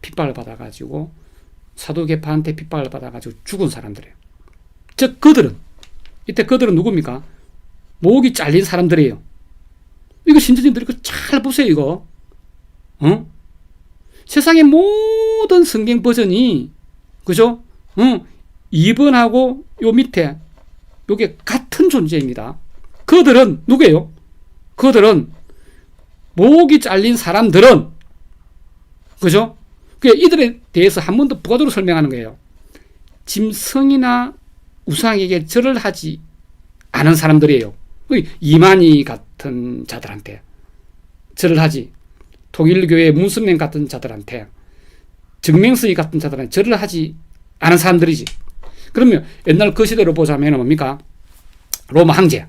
핍박을 받아가지고 사두개파한테 핍박을 받아가지고 죽은 사람들이에요. 즉 그들은, 이때 그들은 누굽니까? 목이 잘린 사람들이에요. 이거 신천지들이 잘 보세요. 이거 세상의 모든 성경 버전이, 그죠? 2번하고 요 밑에 요게 같은 존재입니다. 그들은 누구예요? 그들은 목이 잘린 사람들은, 그죠? 이들에 대해서 한 번 더 부가적으로 설명하는 거예요. 짐승이나 우상에게 절을 하지 않은 사람들이에요. 이만희 같은 자들한테 절을 하지, 통일교회 문선명 같은 자들한테, 정명수이 같은 자들한테 절을 하지 않은 사람들이지. 그러면 옛날 그 시대로 보자면 뭡니까? 로마 황제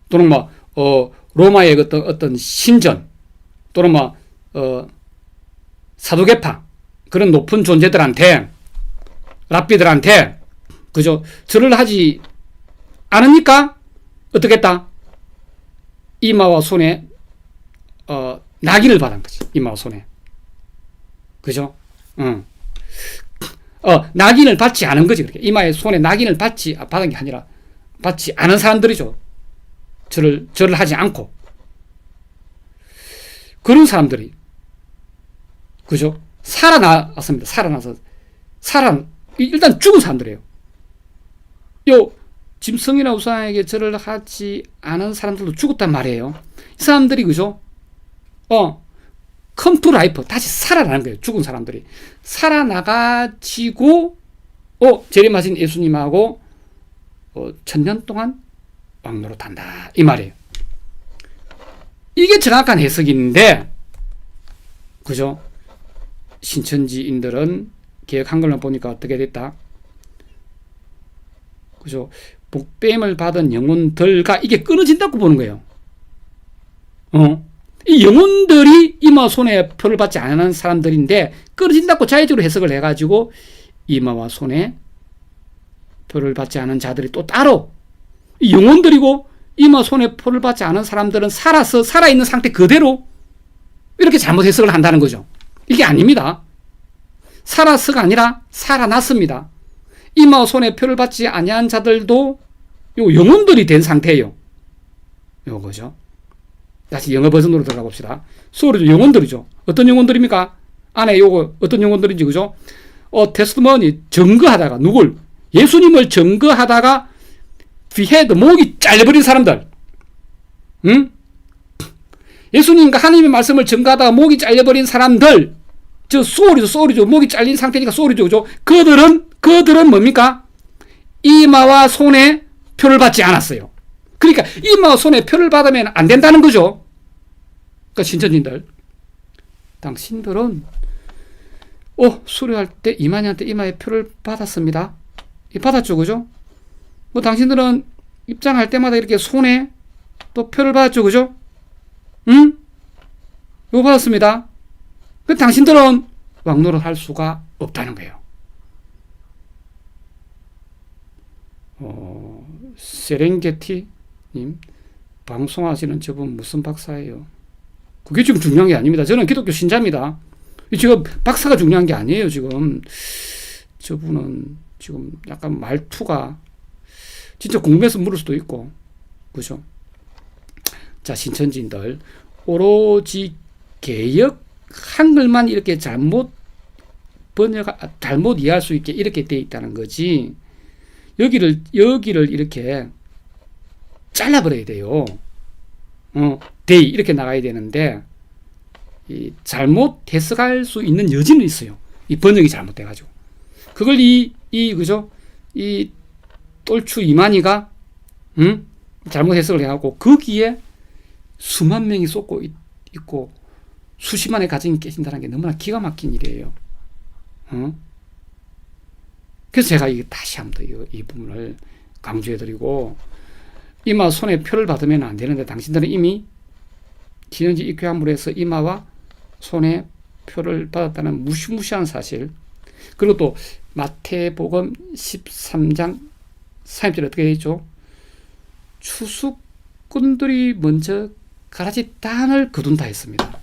또는 로마의 어떤 신전 또는 사도계파 그런 높은 존재들한테, 랍비들한테 그죠? 절을 하지 않으니까 어떻게 했다? 이마와 손에 낙인을 받은 거지. 이마와 손에. 그죠? 낙인을 받지 않은 거지. 그렇게 이마에 손에 낙인을 받은 게 아니라 받지 않은 사람들이죠. 절을 하지 않고. 그런 사람들이 그죠? 살아났습니다. 일단 죽은 사람들이에요. 짐승이나 우상에게 절을 하지 않은 사람들도 죽었단 말이에요. 이 사람들이 그죠? come to life, 다시 살아나는 거예요. 죽은 사람들이 살아나가지고 재림하신 예수님하고 1000년 동안 왕노릇한다 이 말이에요. 이게 정확한 해석인데 그죠? 신천지인들은 개혁 한글로 보니까 어떻게 됐다? 그죠? 복뱀을 받은 영혼들과 이게 끊어진다고 보는 거예요. 이 영혼들이 이마 손에 표를 받지 않은 사람들인데 끊어진다고 자의적으로 해석을 해가지고 이마와 손에 표를 받지 않은 자들이 또 따로 이 영혼들이고 이마 손에 표를 받지 않은 사람들은 살아있는 상태 그대로 이렇게 잘못 해석을 한다는 거죠. 이게 아닙니다. 살아서가 아니라 살아났습니다. 이마 손에 표를 받지 아니한 자들도 요 영혼들이 된 상태예요. 요거죠. 다시 영어 버전으로 들어가 봅시다. 소리도 영혼들이죠. 어떤 영혼들입니까? 안에 요거 어떤 영혼들인지 그죠? 테스트머니 증거하다가 누굴? 예수님을 증거하다가 비헤드 목이 잘려버린 사람들. 응? 예수님과 하나님의 말씀을 증거하다가 목이 잘려버린 사람들. 소리죠. 목이 잘린 상태니까 소리죠. 그죠? 그들은 뭡니까? 이마와 손에 표를 받지 않았어요. 그러니까 이마와 손에 표를 받으면 안 된다는 거죠. 그러니까 신천지인들, 당신들은 수료할 때 이만희한테 이마에 표를 받았습니다. 받았죠. 그죠? 당신들은 입장할 때마다 이렇게 손에 또 표를 받았죠. 그죠? 응? 이거 받았습니다. 그 당신들은 왕노릇 할 수가 없다는 거예요. 세렝게티님 방송하시는 저분 무슨 박사예요? 그게 지금 중요한 게 아닙니다. 저는 기독교 신자입니다. 지금 박사가 중요한 게 아니에요. 지금 저분은 지금 약간 말투가 진짜 궁금해서 물을 수도 있고 그죠? 자, 신천지인들 오로지 개혁 한글만 이렇게 잘못 이해할 수 있게 이렇게 돼 있다는 거지. 여기를 이렇게 잘라버려야 돼요. 데이 이렇게 나가야 되는데 잘못 해석할 수 있는 여지는 있어요. 이 번역이 잘못돼가지고 그걸 그죠? 이 똘추 이만희가 잘못 해석을 해갖고 거기에 수만 명이 쏟고 있고 수십만의 가정이 깨진다는 게 너무나 기가 막힌 일이에요. 그래서 제가 다시 한번 이 부분을 강조해드리고 이마 손에 표를 받으면 안 되는데 당신들은 이미 신천지 입교한물에서 이마와 손에 표를 받았다는 무시무시한 사실, 그리고 또 마태복음 13장 3절에 어떻게 되어 있죠? 추수꾼들이 먼저 가라지 단을 거둔다 했습니다.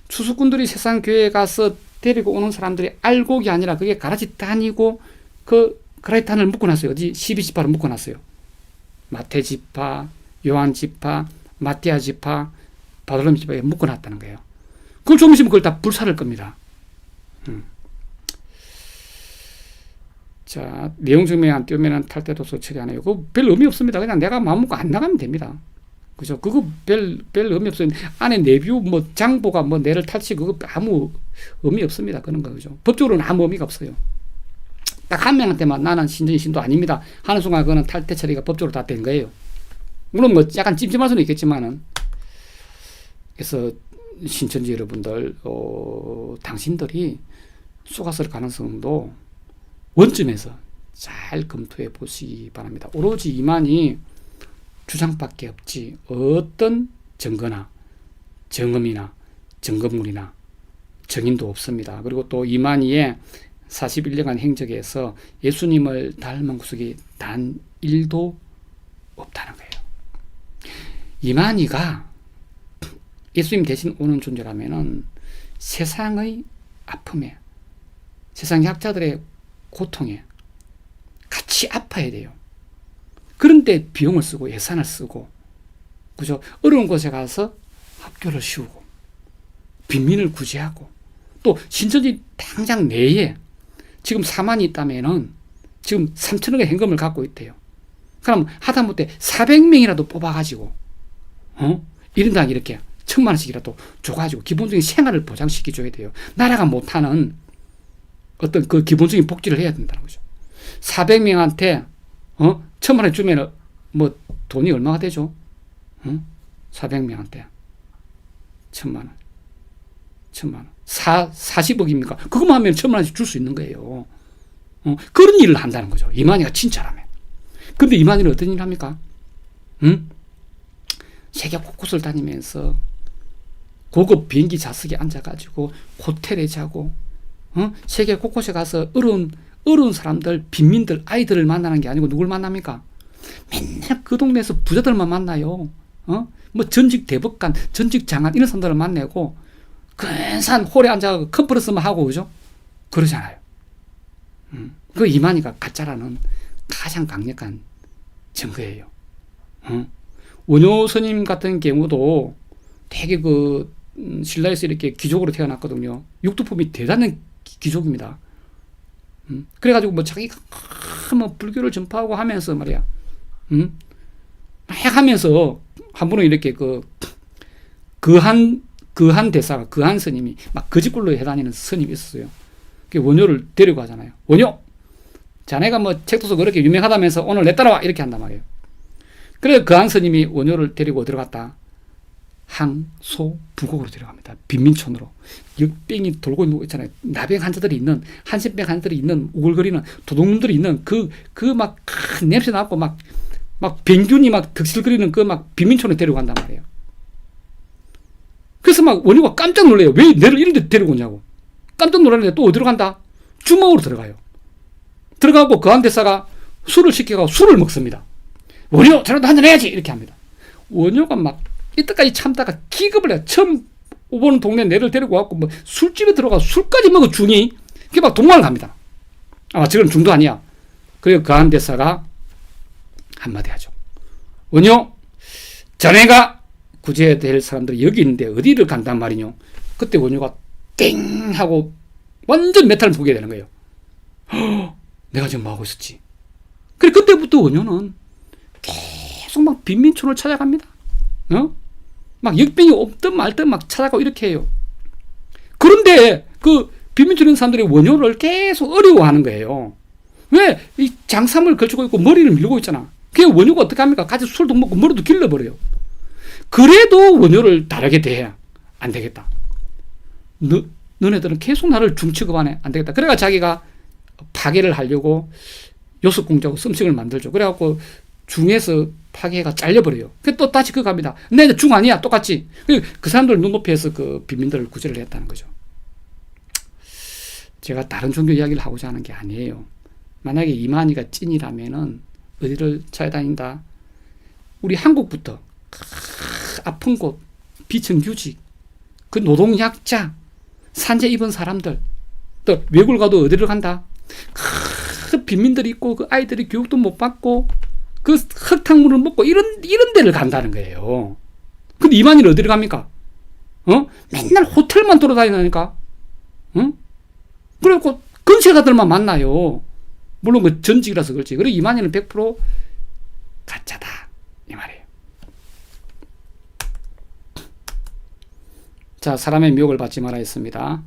추수꾼들이 세상 교회에 가서 데리고 오는 사람들이 알곡이 아니라 그게 가라지 단이고 그 가라지 단을 묶어놨어요. 어디 12지파를 묶어놨어요. 마태 지파, 요한 지파, 마띠아 지파, 바돌롬 지파에 묶어놨다는 거예요. 그걸 좀 있으면 그걸 다 불사를 겁니다. 자, 내용 증명이 안 띄우면 탈퇴도서 처리 안 해요. 그거 별 의미 없습니다. 그냥 내가 마음 먹고 안 나가면 됩니다. 그죠? 그거 별 의미 없어요. 안에 내뷰, 뭐, 장보가 뭐, 내를 탈취, 그거 아무 의미 없습니다. 그런 거, 그죠? 법적으로는 아무 의미가 없어요. 딱 한 명한테만 나는 신전이 신도 아닙니다 하는 순간 그거는 탈퇴 처리가 법적으로 다 된 거예요. 물론 뭐, 약간 찜찜할 수는 있겠지만은. 그래서, 신천지 여러분들, 당신들이 쏘갔을 가능성도 원점에서 잘 검토해 보시기 바랍니다. 오로지 이만희 주장밖에 없지 어떤 증거나 정음이나 증거물이나 정인도 없습니다. 그리고 또 이만희의 41년간 행적에서 예수님을 닮은 구석이 단 1도 없다는 거예요. 이만희가 예수님 대신 오는 존재라면은 세상의 아픔에, 세상 약자들의 고통에 같이 아파야 돼요. 그런데 비용을 쓰고 예산을 쓰고, 그죠? 어려운 곳에 가서 학교를 씌우고, 빈민을 구제하고, 또 신천지 당장 내에 지금 4만이 있다면은 지금 3천억의 현금을 갖고 있대요. 그럼 하다못해 400명이라도 뽑아가지고, 1인당 이렇게 1,000만 원씩이라도 줘가지고 기본적인 생활을 보장시켜줘야 돼요. 나라가 못하는 어떤 그 기본적인 복지를 해야 된다는 거죠. 400명한테 1,000만 원 주면 뭐 돈이 얼마가 되죠? 400명한테 1,000만 원. 1,000만 원. 40억입니까? 그것만 하면 1,000만 원씩 줄 수 있는 거예요. 그런 일을 한다는 거죠. 이만희가 진짜라면. 근데 이만희는 어떤 일을 합니까? 세계 곳곳을 다니면서 고급 비행기 좌석에 앉아가지고 호텔에 자고, 세계 곳곳에 가서 어려운 사람들, 빈민들, 아이들을 만나는 게 아니고 누굴 만납니까? 맨날 그 동네에서 부자들만 만나요. 뭐 전직 대법관, 전직 장관 이런 사람들을 만나고 근사한 홀에 앉아서 컨퍼런스만 하고, 그죠? 그러잖아요. 그 이만희가 가짜라는 가장 강력한 증거예요. 원효 스님 같은 경우도 되게 신라에서 이렇게 귀족으로 태어났거든요. 육두품이 대단한 귀족입니다. 그래가지고 뭐 자기가 뭐 불교를 전파하고 하면서 말이야, 막 하면서 한 번은 이렇게 그한 대사가, 그한 스님이 막 거짓굴로 해다니는 스님이 있었어요. 원효를 데리고 가잖아요. 원효, 자네가 뭐 책도 써 그렇게 유명하다면서 오늘 내 따라와 이렇게 한단 말이에요. 그래서 그한 스님이 원효를 데리고 들어갔다 항소부곡으로 데려갑니다. 빈민촌으로. 역병이 돌고 있는 거 있잖아요. 나병 환자들이 있는, 한센병 환자들이 있는, 우글거리는 도둑놈들이 있는 막 냄새 나고 막 병균이 막 득실거리는 막 빈민촌에 데려간단 말이에요. 그래서 막 원효가 깜짝 놀래요. 왜 내를 이런 데 데리고 오냐고. 깜짝 놀랐는데 또 어디로 간다? 주먹으로 들어가요. 들어가고 그 한 대사가 술을 시켜가지고 술을 먹습니다. 원효, 저라도 한잔 해야지! 이렇게 합니다. 원효가 막 이때까지 참다가 기겁을 해요. 처음 오보는 동네 내를 데리고 왔고, 뭐 술집에 들어가 술까지 먹어 주니? 그게 막 동망을 갑니다. 지금 중도 아니야. 그리고 그 한 대사가 한마디 하죠. 원효, 자네가 구제해야 될 사람들이 여기 있는데 어디를 간단 말이뇨? 그때 원효가 땡! 하고 완전 메탈을 보게 되는 거예요. 내가 지금 뭐 하고 있었지? 그래, 그때부터 원효는 계속 막 빈민촌을 찾아갑니다. 막 역병이 없든 말든 막 찾아가고 이렇게 해요. 그런데 그 빈민촌에 있는 사람들이 원효를 계속 어려워하는 거예요. 왜? 이 장삼을 걸치고 있고 머리를 밀고 있잖아. 그게 원효가 어떻게 합니까? 같이 술도 먹고 머리도 길러버려요. 그래도 원효를 다르게 대해야 안 되겠다. 너네들은 계속 나를 중취급하네. 안 되겠다. 그래가 자기가 파괴를 하려고 요습공자하고 썸씽을 만들죠. 그래갖고 중에서 파괴가 잘려버려요. 그 또 다시 그거 갑니다. 내 중 아니야. 똑같지. 그 사람들 눈높이에서 그 빈민들을 구제를 했다는 거죠. 제가 다른 종교 이야기를 하고자 하는 게 아니에요. 만약에 이만희가 찐이라면은 어디를 찾아다닌다? 우리 한국부터 아픈 곳, 비정규직, 그 노동약자, 산재 입은 사람들, 또 외국을 가도 어디를 간다? 그 빈민들이 있고 그 아이들이 교육도 못 받고 그 흙탕물을 먹고 이런 데를 간다는 거예요. 근데 이만희는 어디를 갑니까? 맨날 호텔만 돌아다니니까. 그래갖고 건세가들만 만나요. 물론 그 전직이라서 그렇지. 그리고 이만희는 100% 가짜다 이 말이에요. 자, 사람의 미혹을 받지 말아 했습니다.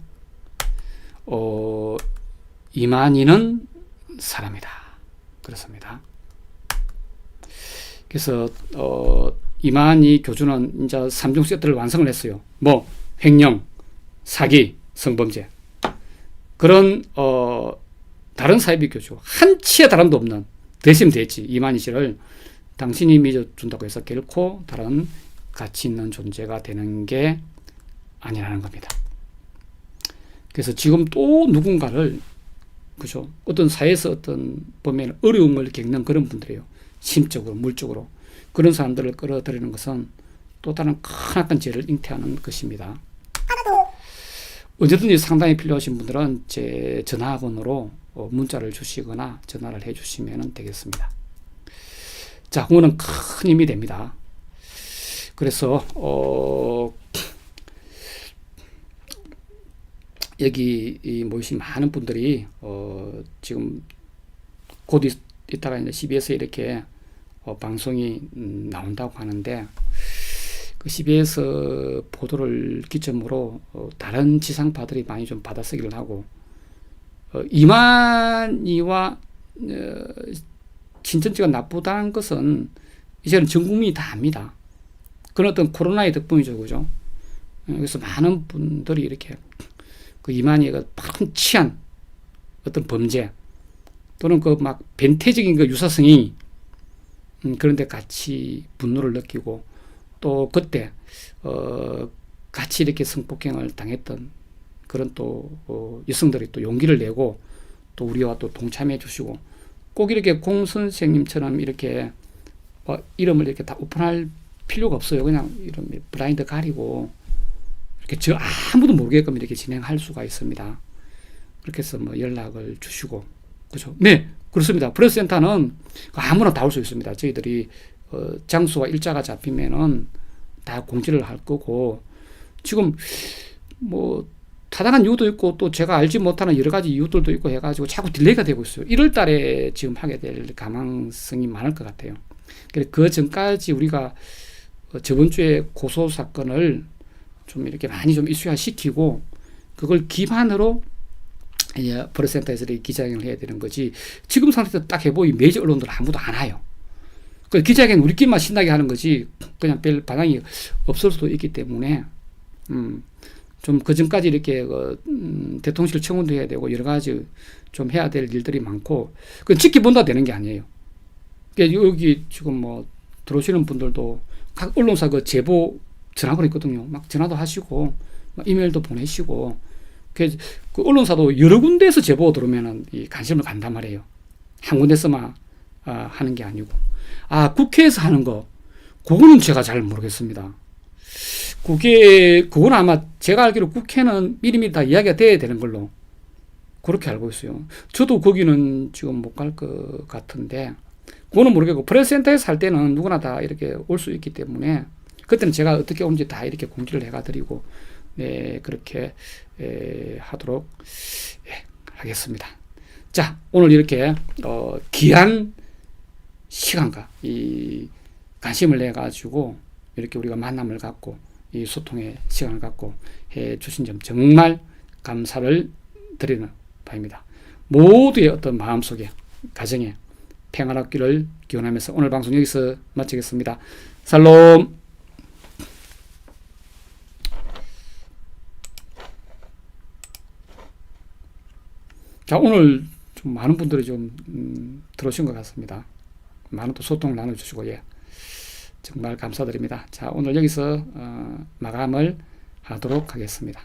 이만희는 사람이다. 그렇습니다. 그래서 이만희 교주는 이제 3종 세트를 완성을 했어요. 뭐 횡령, 사기, 성범죄. 그런 다른 사이비 교주 한치의 다름도 없는 대심대지 이만희 씨를 당신이 믿어준다고 해서 결코 다른 가치 있는 존재가 되는 게 아니라는 겁니다. 그래서 지금 또 누군가를, 그죠? 어떤 사회에서 어떤 보면 어려움을 겪는 그런 분들이에요. 심적으로, 물적으로. 그런 사람들을 끌어들이는 것은 또 다른 크나큰 죄를 잉태하는 것입니다. 언제든지 상담이 필요하신 분들은 제 전화번호로 문자를 주시거나 전화를 해 주시면 되겠습니다. 자, 그거는 큰 힘이 됩니다. 그래서 여기 모이신 많은 분들이 지금 곧 이따가 이제 CBS에 이렇게 방송이 나온다고 하는데, 그 CBS 보도를 기점으로 다른 지상파들이 많이 좀 받아쓰기를 하고, 이만희와 신천지가 나쁘다는 것은 이제는 전 국민이 다 압니다. 그런 어떤 코로나의 덕분이죠, 그죠? 그래서 많은 분들이 이렇게 그 이만희가 파렴치한 어떤 범죄 또는 그 막 변태적인 그 유사성이 그런데 같이 분노를 느끼고, 또 그때 같이 이렇게 성폭행을 당했던 그런 또 여성들이 또 용기를 내고 또 우리와 또 동참해 주시고, 꼭 이렇게 공 선생님처럼 이렇게 이름을 이렇게 다 오픈할 필요가 없어요. 그냥 이름 블라인드 가리고 이렇게 저 아무도 모르게끔 이렇게 진행할 수가 있습니다. 그렇게 해서 뭐 연락을 주시고, 그죠? 네, 그렇습니다. 프레스센터는 아무나 다 올 수 있습니다. 저희들이 장소와 일자가 잡히면은 다 공지를 할 거고, 지금 뭐 타당한 이유도 있고 또 제가 알지 못하는 여러 가지 이유들도 있고 해가지고 자꾸 딜레이가 되고 있어요. 1월 달에 지금 하게 될 가망성이 많을 것 같아요. 그래서 그 전까지 우리가 저번 주에 고소 사건을 좀 이렇게 많이 좀 이슈화 시키고, 그걸 기반으로 프레스센터에서 기자회견을 해야 되는 거지, 지금 상태에서 딱 해보이 메이저 언론들 아무도 안 와요. 그 기자회견 우리끼리만 신나게 하는 거지 그냥 별 반응이 없을 수도 있기 때문에 좀 그전까지 이렇게 대통령실 청원도 해야 되고 여러 가지 좀 해야 될 일들이 많고, 그 지켜본다 되는 게 아니에요. 그러니까 여기 지금 뭐 들어오시는 분들도 각 언론사 그 제보 전화번호 있거든요. 막 전화도 하시고 막 이메일도 보내시고, 그 언론사도 여러 군데에서 제보가 들어오면은 이 관심을 간단 말이에요. 한 군데서만 하는 게 아니고. 국회에서 하는 거, 그거는 제가 잘 모르겠습니다. 그건 아마 제가 알기로 국회는 미리미리 다 이야기가 돼야 되는 걸로 그렇게 알고 있어요. 저도 거기는 지금 못 갈 것 같은데, 그거는 모르겠고, 프레스센터에서 할 때는 누구나 다 이렇게 올 수 있기 때문에 그때는 제가 어떻게 오는지 다 이렇게 공지를 해가 드리고, 네, 그렇게 하도록 하겠습니다. 자, 오늘 이렇게 귀한 시간과 이 관심을 내 가지고 이렇게 우리가 만남을 갖고 이 소통의 시간을 갖고 해 주신 점 정말 감사를 드리는 바입니다. 모두의 어떤 마음속에, 가정에 평안하기를 기원하면서 오늘 방송 여기서 마치겠습니다. 살롬. 자, 오늘 좀 많은 분들이 좀 들어오신 것 같습니다. 많은 또 소통을 나눠주시고, 정말 감사드립니다. 자, 오늘 여기서 마감을 하도록 하겠습니다.